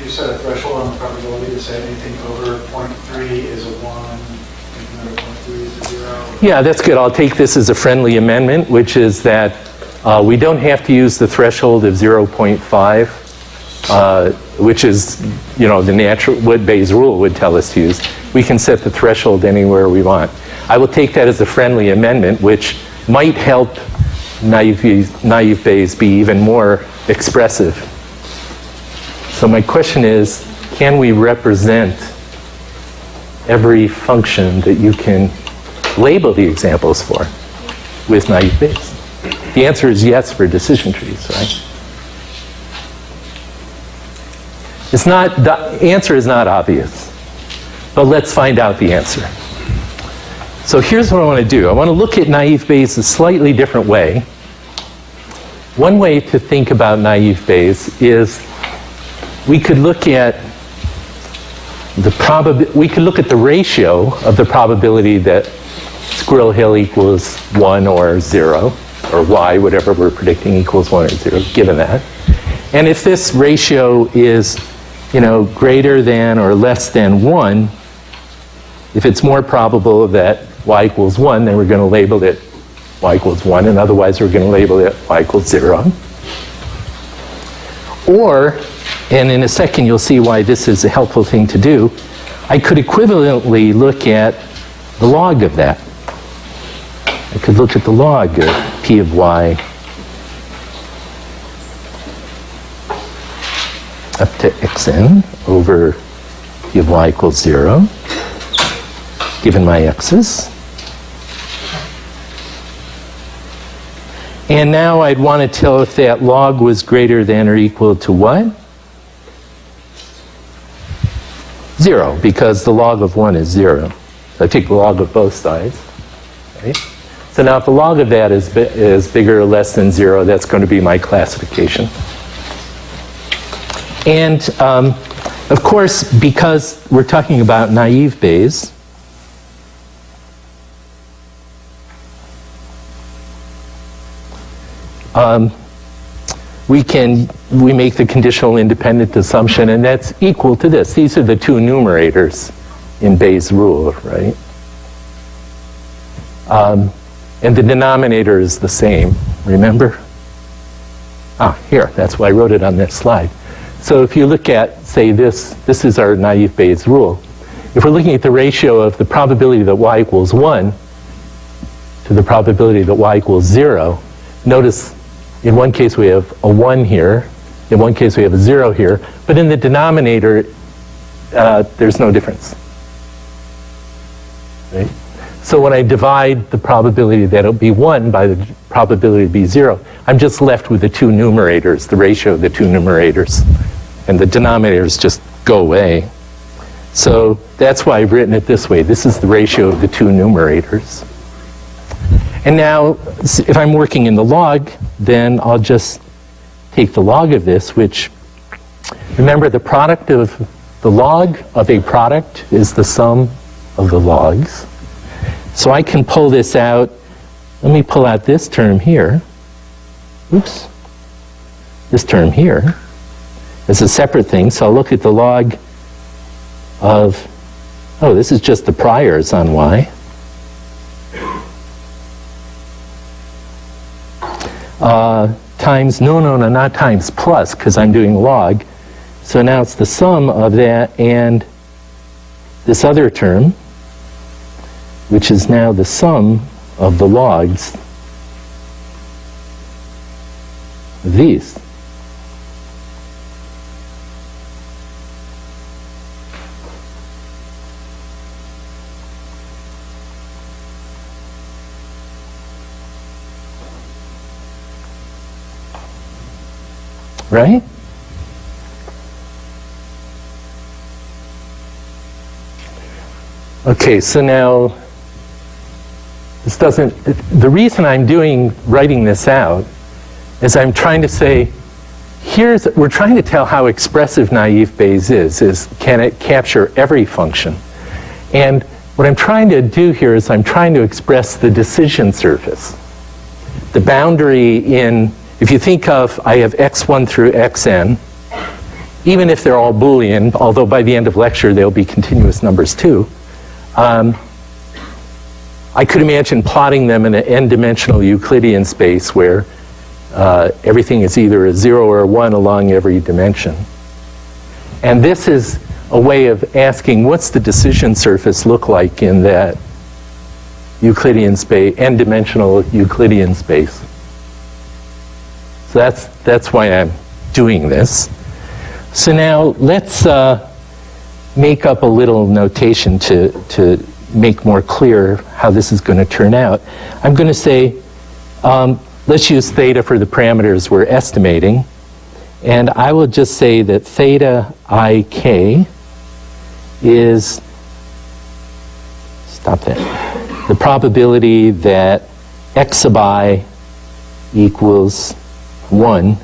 You set a threshold on the probability to say anything over 0.3 is a 1, anything under 0.3 is a 0? Yeah, that's good. I'll take this as a friendly amendment, which is that we don't have to use the threshold of 0.5, which is, the natural, what Bayes' rule would tell us to use. We can set the threshold anywhere we want. I will take that as a friendly amendment, which might help naive Bayes be even more expressive. So my question is, can we represent every function that you can label the examples for with naive Bayes? The answer is yes for decision trees, right? The answer is not obvious, but let's find out the answer. So here's what I want to do. I want to look at naive Bayes a slightly different way. One way to think about naive Bayes is we could look at the ratio of the probability that Squirrel Hill equals 1 or 0, or y, whatever we're predicting, equals 1 or 0, given that. And if this ratio is, greater than or less than 1, if it's more probable that y equals 1, then we're going to label it y equals 1, and otherwise we're going to label it y equals 0. Or, and in a second you'll see why this is a helpful thing to do, I could equivalently look at the log of that. I could look at the log of p of y up to xn over p of y equals 0, given my x's. And now I'd want to tell if that log was greater than or equal to what? 0, because the log of 1 is 0. So I take the log of both sides, right? So now if the log of that is bigger or less than 0, that's going to be my classification. And of course, because we're talking about naive Bayes, we make the conditional independent assumption, and that's equal to this. These are the two numerators in Bayes' rule, right? And the denominator is the same, remember? Here, that's why I wrote it on this slide. So if you look at, say, this is our naive Bayes rule. If we're looking at the ratio of the probability that y equals 1 to the probability that y equals 0, notice in one case we have a 1 here, in one case we have a 0 here, but in the denominator, there's no difference. Right? So when I divide the probability that it'll be 1 by the probability to be 0, I'm just left with the two numerators, the ratio of the two numerators. And the denominators just go away. So that's why I've written it this way. This is the ratio of the two numerators. And now, if I'm working in the log, then I'll just take the log of this, which, remember, the product of the log of a product is the sum of the logs. So I can pull this out. Let me pull out this term here. Oops. This term here as a separate thing. So I'll look at the log of, this is just the priors on y. Times, no, not times, plus, because I'm doing log. So now it's the sum of that and this other term, which is now the sum of the logs of these. Right? Okay, so now this doesn't, the reason I'm writing this out is I'm trying to say, we're trying to tell how expressive naive Bayes is can it capture every function? And what I'm trying to do here is I'm trying to express the decision surface. The boundary in, if you think of, I have x1 through xn, even if they're all Boolean, although by the end of lecture they'll be continuous numbers too, I could imagine plotting them in an n-dimensional Euclidean space where everything is either a 0 or a 1 along every dimension. And this is a way of asking, what's the decision surface look like in that Euclidean space, n-dimensional Euclidean space? So that's why I'm doing this. So now let's make up a little notation to make more clear how this is going to turn out. I'm going to say, let's use theta for the parameters we're estimating. And I will just say that theta ik is, stop that, the probability that x sub I equals 1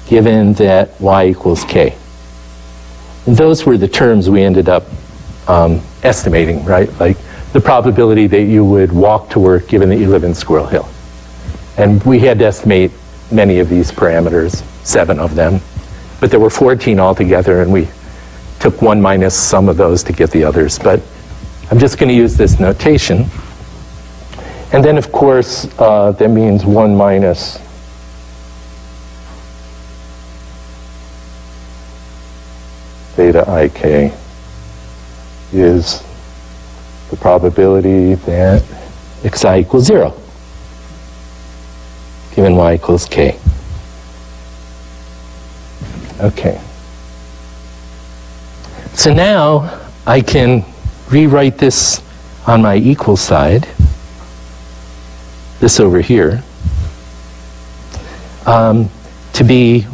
given that y equals k. And those were the terms we ended up estimating, right? Like the probability that you would walk to work given that you live in Squirrel Hill. And we had to estimate many of these parameters, 7 of them. But there were 14 altogether, and we took 1 minus some of those to get the others. But I'm just going to use this notation. And then, of course, that means 1 minus theta ik is the probability that xi equals 0 given y equals k. Okay. So now I can rewrite this on my equal side, this over here, to be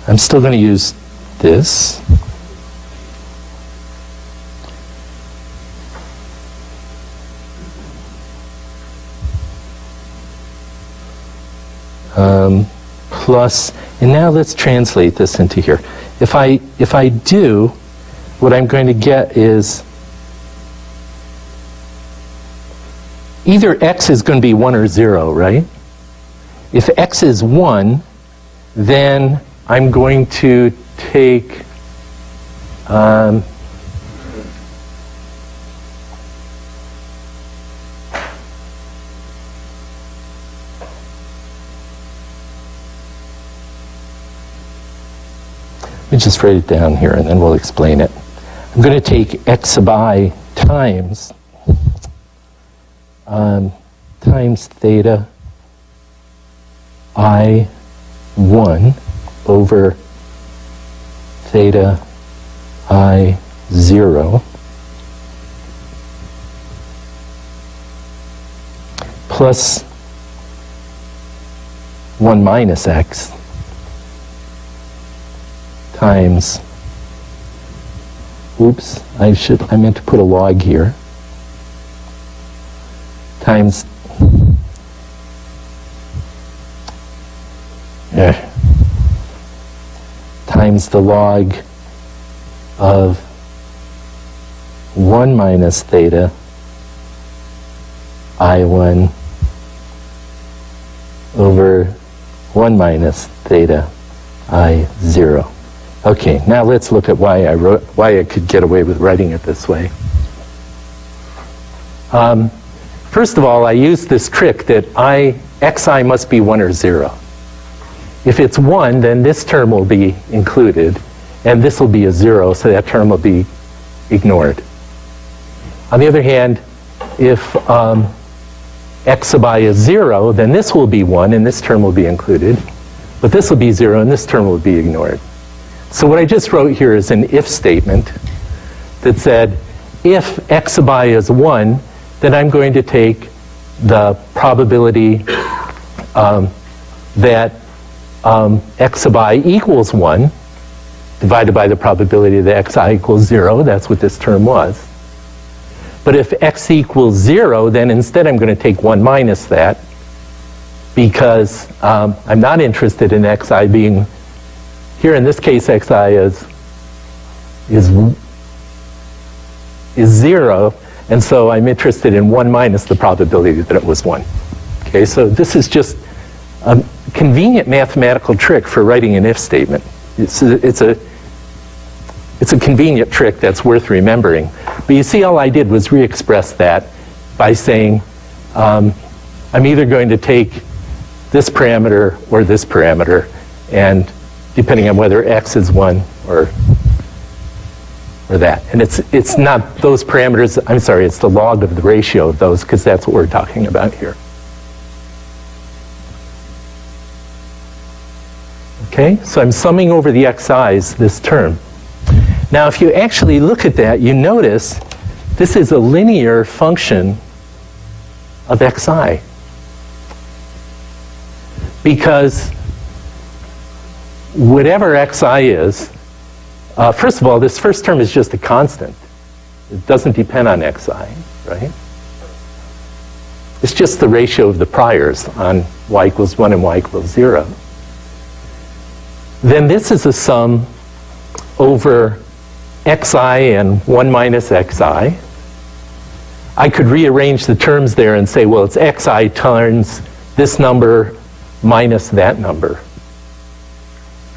I'm still going to use this. Plus, and now let's translate this into here. If I do, what I'm going to get is either x is going to be 1 or 0, right? If x is 1, then I'm going to take Let me just write it down here and then we'll explain it. I'm going to take x sub I times theta I1 over theta I0 plus 1 minus x times, oops, I meant to put a log here, times times the log of 1 minus theta I1 over 1 minus theta I0. Okay, now let's look at why I could get away with writing it this way. First of all, I used this trick that xi must be 1 or 0. If it's 1, then this term will be included, and this will be a 0, so that term will be ignored. On the other hand, if x sub I is 0, then this will be 1, and this term will be included. But this will be 0, and this term will be ignored. So what I just wrote here is an if statement that said, if x sub I is 1, then I'm going to take the probability that x sub I equals 1 divided by the probability that xi equals 0. That's what this term was. But if x equals 0, then instead I'm going to take 1 minus that, because I'm not interested in xi being, here in this case xi is 0, and so I'm interested in 1 minus the probability that it was 1. Okay, so this is just a convenient mathematical trick for writing an if statement. It's a convenient trick that's worth remembering. But you see, all I did was re-express that by saying I'm either going to take this parameter or this parameter, and depending on whether x is 1 or that. And it's not those parameters, I'm sorry, it's the log of the ratio of those, because that's what we're talking about here. Okay, so I'm summing over the xi's this term. Now, if you actually look at that, you notice this is a linear function of xi. Because whatever xi is, first of all, this first term is just a constant. It doesn't depend on xi, right? It's just the ratio of the priors on y equals 1 and y equals 0. Then this is a sum over xi and 1 minus xi. I could rearrange the terms there and say, well, it's xi times this number minus that number.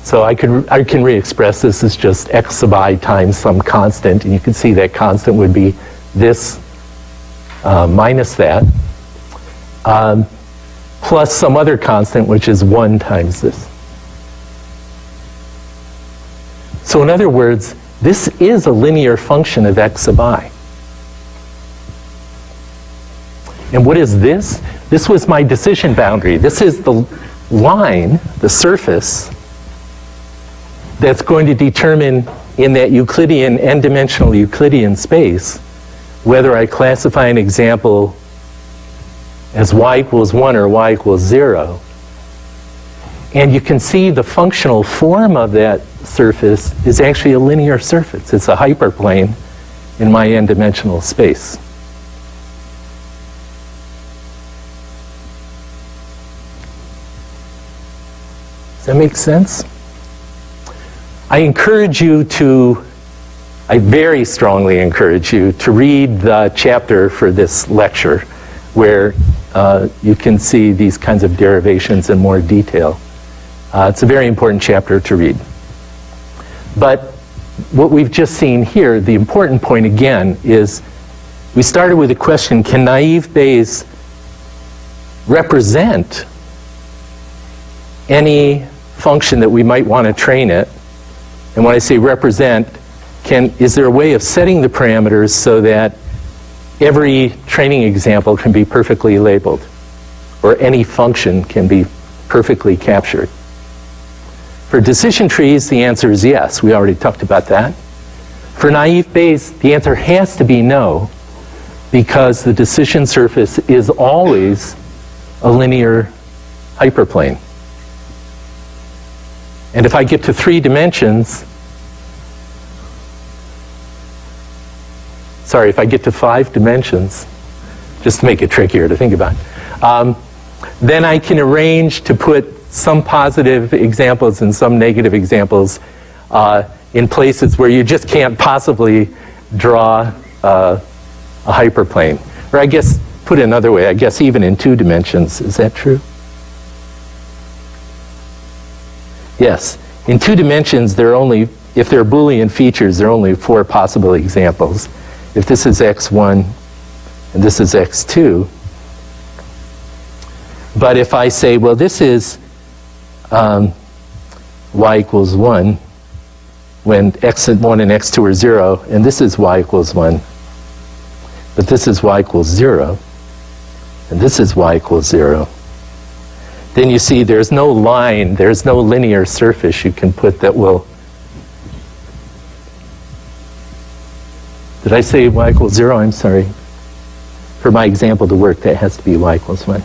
So I can re-express this as just x sub I times some constant, and you can see that constant would be this minus that, plus some other constant, which is 1 times this. So in other words, this is a linear function of x sub I. And what is this? This was my decision boundary. This is the line, the surface, that's going to determine in that Euclidean, n-dimensional Euclidean space, whether I classify an example as y equals 1 or y equals 0. And you can see the functional form of that surface is actually a linear surface. It's a hyperplane in my n-dimensional space. Does that make sense? I very strongly encourage you to read the chapter for this lecture where you can see these kinds of derivations in more detail. It's a very important chapter to read. But what we've just seen here, the important point again is we started with the question, can naive Bayes represent any function that we might want to train it? And when I say represent, is there a way of setting the parameters so that every training example can be perfectly labeled, or any function can be perfectly captured? For decision trees, the answer is yes. We already talked about that. For naive Bayes, the answer has to be no, because the decision surface is always a linear hyperplane. And if I get to 3 dimensions, sorry, if I get to 5 dimensions, just to make it trickier to think about, then I can arrange to put some positive examples and some negative examples in places where you just can't possibly draw a hyperplane. Or I guess, put it another way, I guess even in 2 dimensions. Is that true? Yes. In 2 dimensions, there are only, if they're Boolean features, there are only 4 possible examples. If this is x1 and this is x2, but if I say, well, this is y equals 1 when x1 and x2 are 0, and this is y equals 1, but this is y equals 0, and this is y equals 0, then you see there's no line, there's no linear surface you can put that will... Did I say y equals 0? I'm sorry. For my example to work, that has to be y equals 1.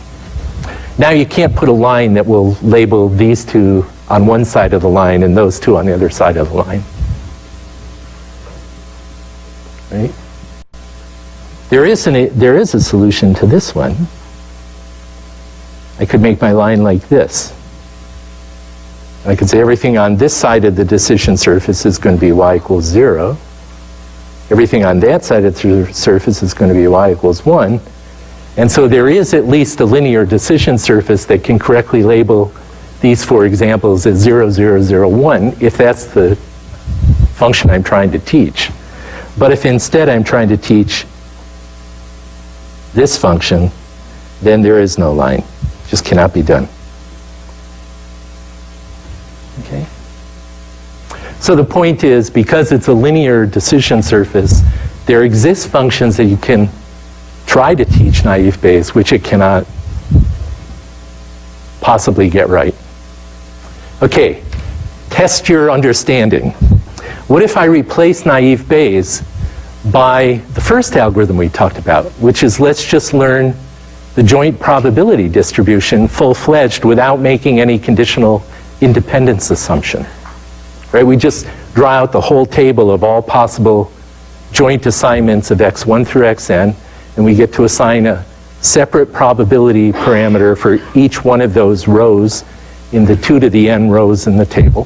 Now you can't put a line that will label these 2 on one side of the line and those 2 on the other side of the line. Right? There is a solution to this one. I could make my line like this. I could say everything on this side of the decision surface is going to be y equals 0. Everything on that side of the surface is going to be y equals 1. And so there is at least a linear decision surface that can correctly label these 4 examples as 0, 0, 0, 1, if that's the function I'm trying to teach. But if instead I'm trying to teach this function, then there is no line. It just cannot be done. Okay? So the point is, because it's a linear decision surface, there exist functions that you can try to teach naive Bayes, which it cannot possibly get right. Okay, test your understanding. What if I replace naive Bayes by the first algorithm we talked about, which is let's just learn the joint probability distribution full-fledged without making any conditional independence assumption. Right? We just draw out the whole table of all possible joint assignments of x1 through xn, and we get to assign a separate probability parameter for each one of those rows in the 2 to the n rows in the table.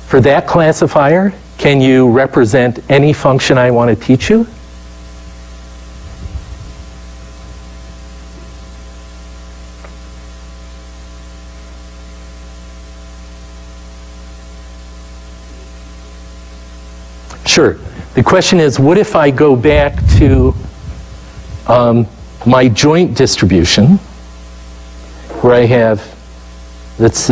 For that classifier, can you represent any function I want to teach you? Sure. The question is, what if I go back to my joint distribution, where I have, let's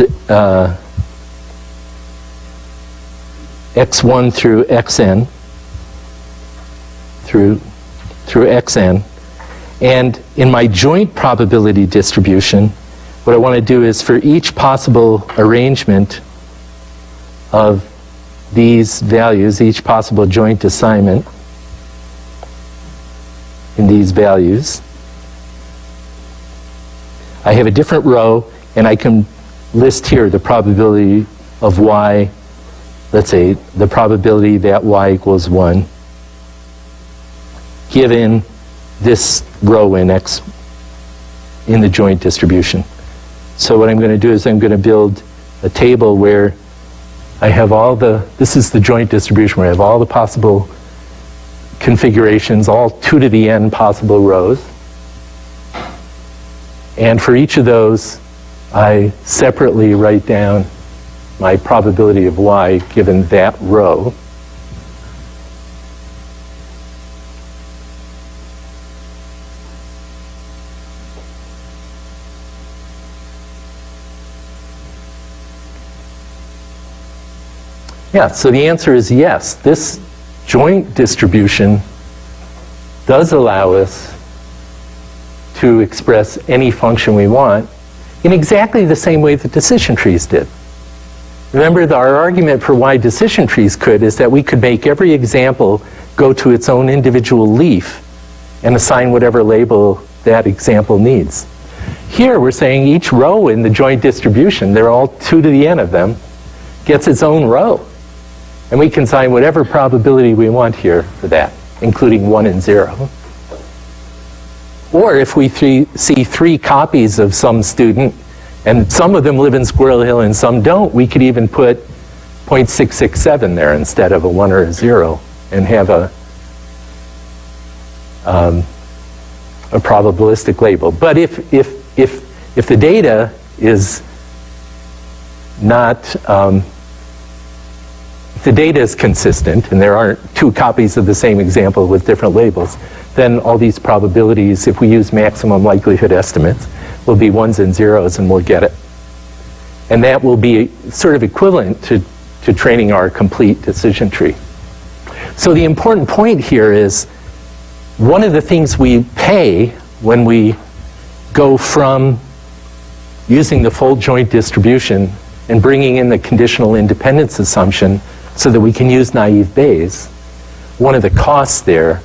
x1 through xn, through xn, and in my joint probability distribution, what I want to do is for each possible arrangement of these values, each possible joint assignment in these values, I have a different row, and I can list here the probability of y, let's say the probability that y equals 1, given this row in x in the joint distribution. So what I'm going to do is I'm going to build a table where I have all the, this is the joint distribution where I have all the possible configurations, all 2 to the n possible rows. And for each of those, I separately write down my probability of y given that row. Yeah, so the answer is yes. This joint distribution does allow us to express any function we want in exactly the same way that decision trees did. Remember, our argument for why decision trees could is that we could make every example go to its own individual leaf and assign whatever label that example needs. Here we're saying each row in the joint distribution, they're all 2 to the n of them, gets its own row. And we can assign whatever probability we want here for that, including 1 and 0. Or if we see 3 copies of some student, and some of them live in Squirrel Hill and some don't, we could even put 0.667 there instead of a 1 or a 0 and have a probabilistic label. But if the data is not, if the data is consistent and there aren't 2 copies of the same example with different labels, then all these probabilities, if we use maximum likelihood estimates, will be 1s and 0s and we'll get it. And that will be sort of equivalent to training our complete decision tree. So the important point here is one of the things we pay when we go from using the full joint distribution and bringing in the conditional independence assumption so that we can use naive Bayes, one of the costs there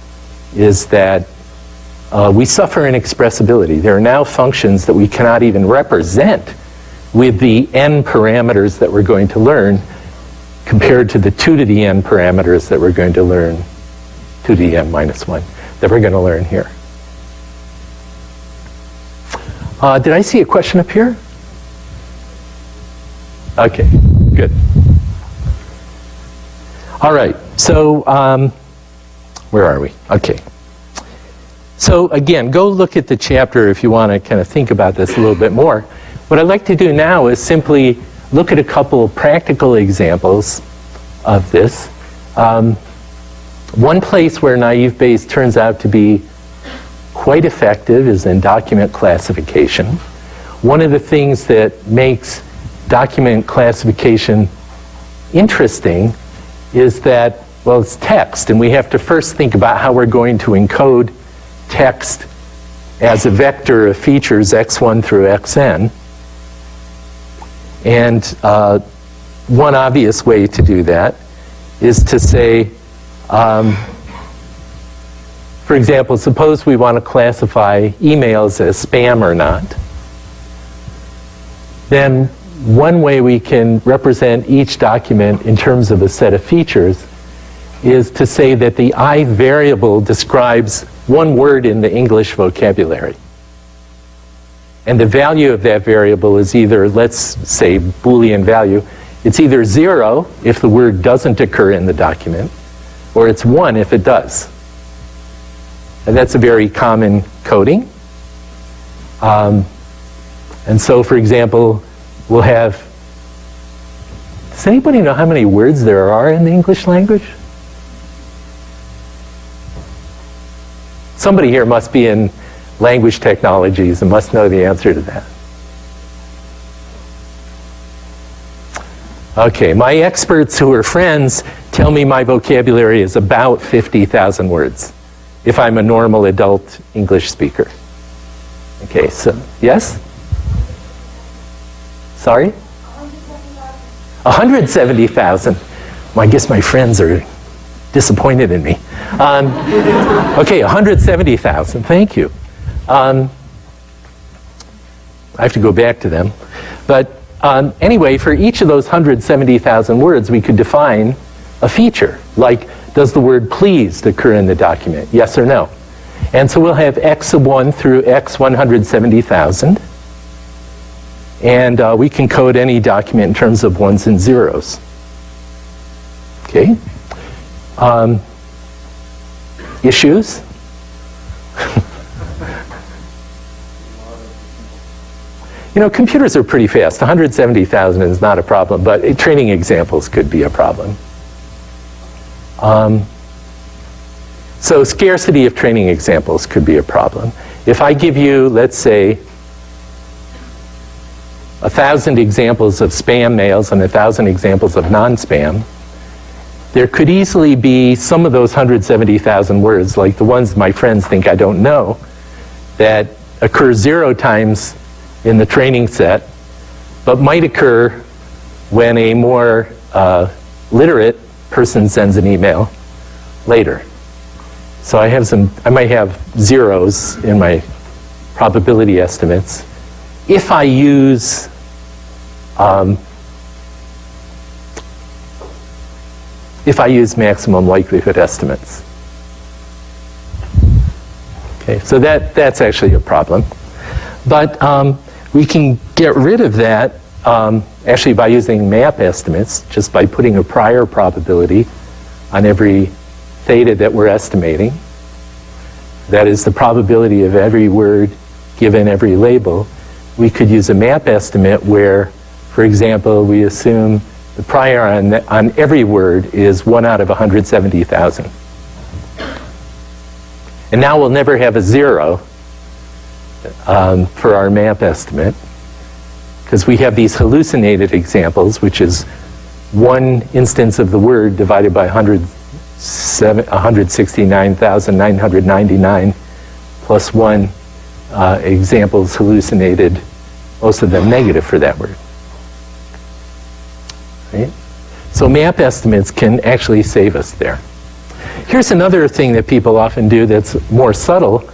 is that we suffer inexpressibility. There are now functions that we cannot even represent with the n parameters that we're going to learn compared to the 2 to the n parameters that we're going to learn, 2 to the n minus 1, that we're going to learn here. Did I see a question up here? Okay, good. All right, so where are we? Okay. So again, go look at the chapter if you want to kind of think about this a little bit more. What I'd like to do now is simply look at a couple of practical examples of this. One place where naive Bayes turns out to be quite effective is in document classification. One of the things that makes document classification interesting is that, well, it's text, and we have to first think about how we're going to encode text as a vector of features x1 through xn. And one obvious way to do that is to say, for example, suppose we want to classify emails as spam or not. Then one way we can represent each document in terms of a set of features is to say that the I variable describes one word in the English vocabulary. And the value of that variable is either, let's say, Boolean value. It's either 0 if the word doesn't occur in the document, or it's 1 if it does. And that's a very common coding. And so, for example, we'll have, does anybody know how many words there are in the English language? Somebody here must be in language technologies and must know the answer to that. Okay, my experts who are friends tell me my vocabulary is about 50,000 words if I'm a normal adult English speaker. Okay, so, yes? Sorry? 170,000. Well, I guess my friends are disappointed in me. Okay, 170,000, thank you. I have to go back to them. But anyway, for each of those 170,000 words, we could define a feature, like, does the word pleased occur in the document? Yes or no? And so we'll have x of 1 through x 170,000. And we can code any document in terms of 1s and 0s. Okay? Issues? You know, computers are pretty fast. 170,000 is not a problem, but training examples could be a problem. So scarcity of training examples could be a problem. If I give you, let's say, 1,000 examples of spam mails and 1,000 examples of non-spam, there could easily be some of those 170,000 words, like the ones my friends think I don't know, that occur 0 times in the training set, but might occur when a more literate person sends an email later. So I might have zeros in my probability estimates. If I use maximum likelihood estimates. Okay, so that's actually a problem. But we can get rid of that actually by using map estimates, just by putting a prior probability on every theta that we're estimating. That is the probability of every word given every label. We could use a map estimate where, for example, we assume the prior on every word is 1 out of 170,000. And now we'll never have a 0 for our map estimate, because we have these hallucinated examples, which is one instance of the word divided by 169,999 plus 1 examples hallucinated, most of them negative for that word. Right? So map estimates can actually save us there. Here's another thing that people often do that's more subtle.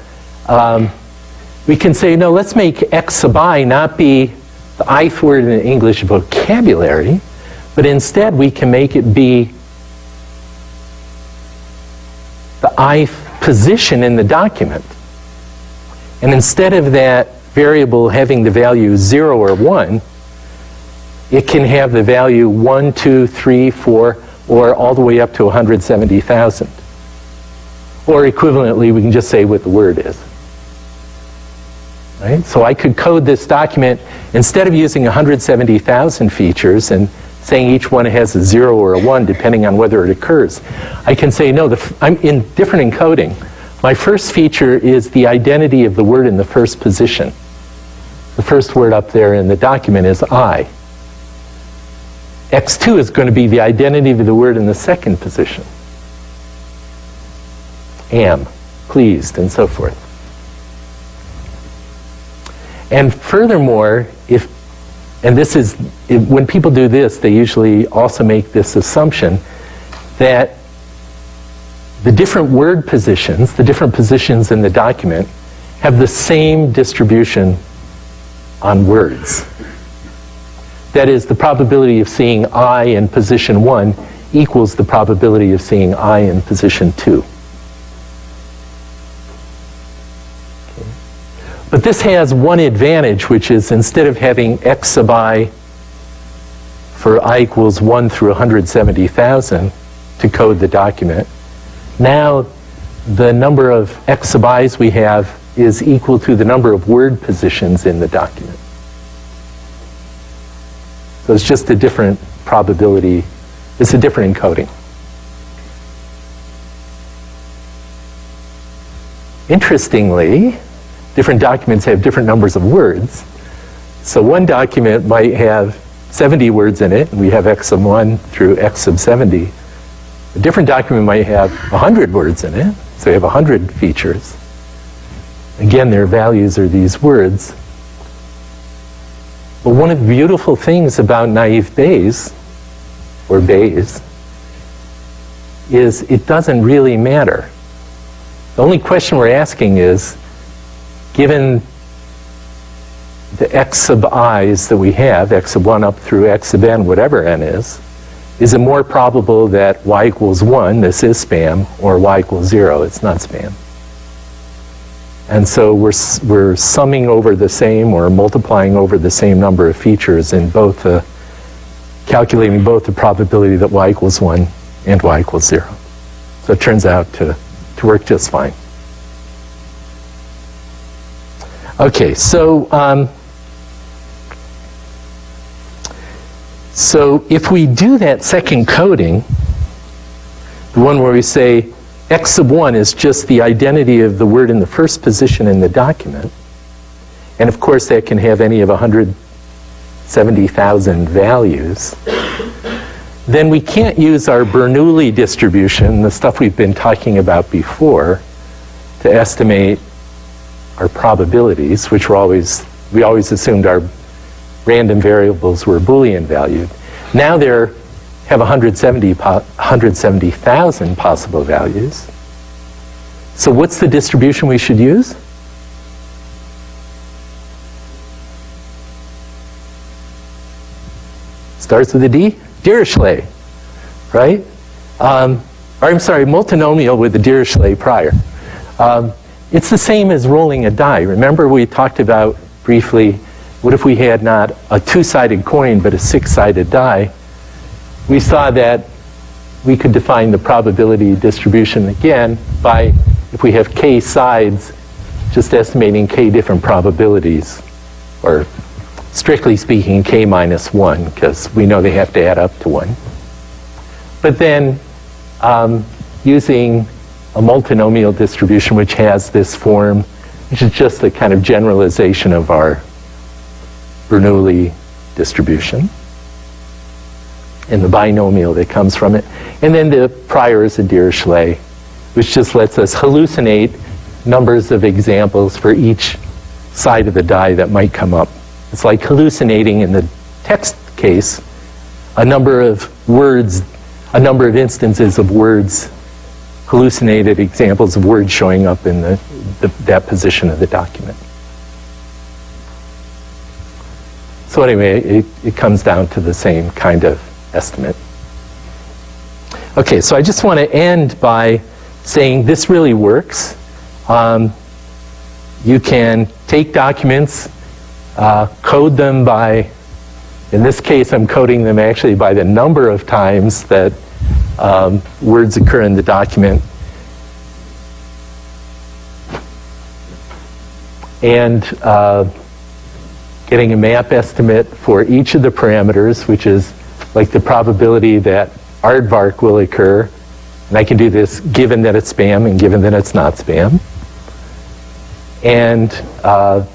We can say, no, let's make X sub I not be the ith word in the English vocabulary, but instead we can make it be the ith position in the document. And instead of that variable having the value 0 or 1, it can have the value 1, 2, 3, 4, or all the way up to 170,000. Or equivalently, we can just say what the word is. Right? So I could code this document, instead of using 170,000 features and saying each one has a 0 or a 1 depending on whether it occurs, I can say, no, I'm in different encoding. My first feature is the identity of the word in the first position. The first word up there in the document is I. X2 is going to be the identity of the word in the second position. Am, pleased, and so forth. And furthermore, when people do this, they usually also make this assumption that the different word positions, the different positions in the document, have the same distribution on words. That is, the probability of seeing I in position 1 equals the probability of seeing I in position 2. Okay. But this has one advantage, which is instead of having X sub I for I equals 1 through 170,000 to code the document, now the number of X sub I's we have is equal to the number of word positions in the document. So it's just a different probability, it's a different encoding. Interestingly, different documents have different numbers of words. So one document might have 70 words in it, and we have X sub 1 through X sub 70. A different document might have 100 words in it, so we have 100 features. Again, their values are these words. But one of the beautiful things about naive Bayes, or Bayes, is it doesn't really matter. The only question we're asking is, given the X sub I's that we have, X sub 1 up through X sub n, whatever n is it more probable that Y equals 1, this is spam, or Y equals 0, it's not spam? And so we're summing over the same or multiplying over the same number of features in both calculating both the probability that Y equals 1 and Y equals 0. So it turns out to work just fine. Okay, so if we do that second coding, the one where we say X sub 1 is just the identity of the word in the first position in the document. And of course, that can have any of 170,000 values. then we can't use our Bernoulli distribution, the stuff we've been talking about before, to estimate our probabilities, which we always assumed our random variables were Boolean valued. Now there have 170,000 possible values. So what's the distribution we should use? Starts with a D? Dirichlet, right? Or I'm sorry, multinomial with the Dirichlet prior. It's the same as rolling a die. Remember we talked about briefly, what if we had not a two-sided coin but a six-sided die? We saw that we could define the probability distribution again by, if we have k sides, just estimating k different probabilities, or strictly speaking, k minus 1, because we know they have to add up to 1. But then using a multinomial distribution which has this form, which is just a kind of generalization of our Bernoulli distribution, and the binomial that comes from it. And then the prior is a Dirichlet, which just lets us hallucinate numbers of examples for each side of the die that might come up. It's like hallucinating in the text case a number of words, a number of instances of words, hallucinated examples of words showing up in that position of the document. So anyway, it comes down to the same kind of estimate. Okay, so I just want to end by saying this really works. You can take documents, code them by, in this case I'm coding them actually by the number of times that words occur in the document. And getting a map estimate for each of the parameters, which is like the probability that aardvark will occur. And I can do this given that it's spam and given that it's not spam. And a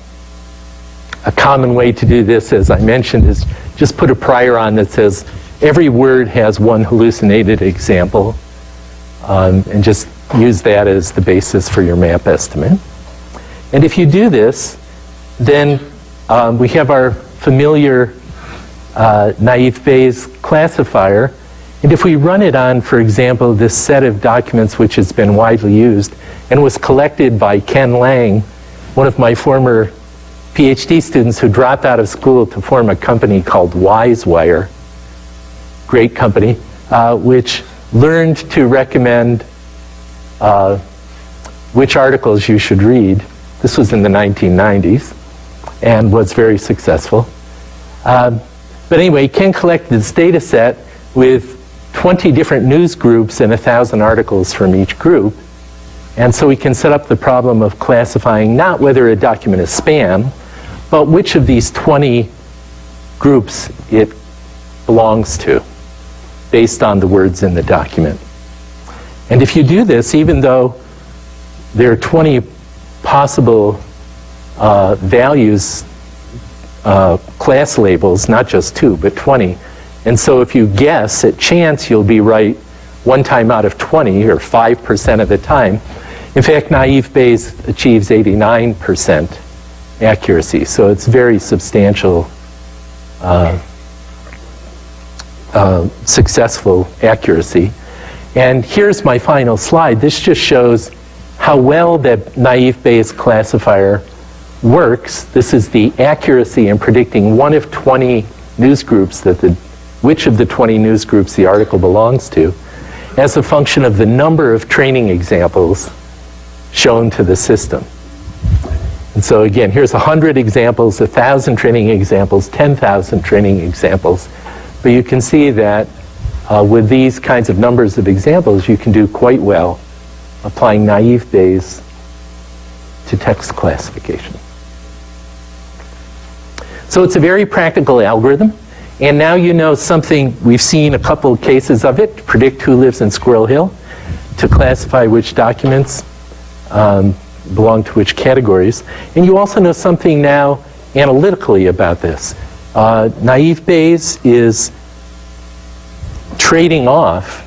common way to do this, as I mentioned, is just put a prior on that says every word has one hallucinated example, and just use that as the basis for your map estimate. And if you do this, then we have our familiar naive Bayes classifier. And if we run it on, for example, this set of documents which has been widely used and was collected by Ken Lang, one of my former PhD students who dropped out of school to form a company called WiseWire, great company, which learned to recommend which articles you should read. This was in the 1990s and was very successful. But anyway, Ken collected this data set with 20 different news groups and 1,000 articles from each group. And so we can set up the problem of classifying not whether a document is spam, but which of these 20 groups it belongs to, based on the words in the document. And if you do this, even though there are 20 possible values, class labels, not just 2, but 20. And so if you guess at chance, you'll be right 1 time out of 20, or 5% of the time. In fact, naive Bayes achieves 89% accuracy, so it's very substantial, successful accuracy. And here's my final slide. This just shows how well that naive Bayes classifier works. This is the accuracy in predicting one of 20 news groups which of the 20 news groups the article belongs to, as a function of the number of training examples shown to the system. And so again, here's 100 examples, 1,000 training examples, 10,000 training examples. But you can see that with these kinds of numbers of examples, you can do quite well applying naive Bayes to text classification. So it's a very practical algorithm. And now you know something, we've seen a couple of cases of it, to predict who lives in Squirrel Hill, to classify which documents belong to which categories. And you also know something now analytically about this. Naive Bayes is trading off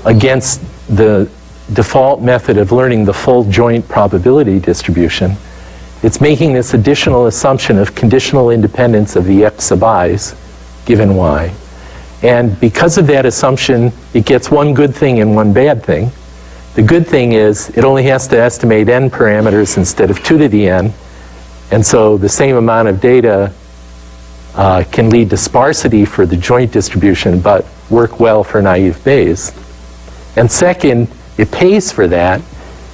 against the default method of learning the full joint probability distribution. It's making this additional assumption of conditional independence of the x sub i's given y. And because of that assumption, it gets one good thing and one bad thing. The good thing is it only has to estimate n parameters instead of 2 to the n. And so the same amount of data can lead to sparsity for the joint distribution, but work well for naive Bayes. And second, it pays for that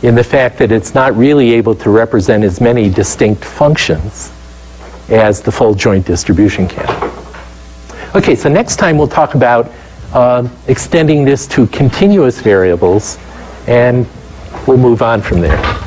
in the fact that it's not really able to represent as many distinct functions as the full joint distribution can. Okay, so next time we'll talk about extending this to continuous variables, and we'll move on from there.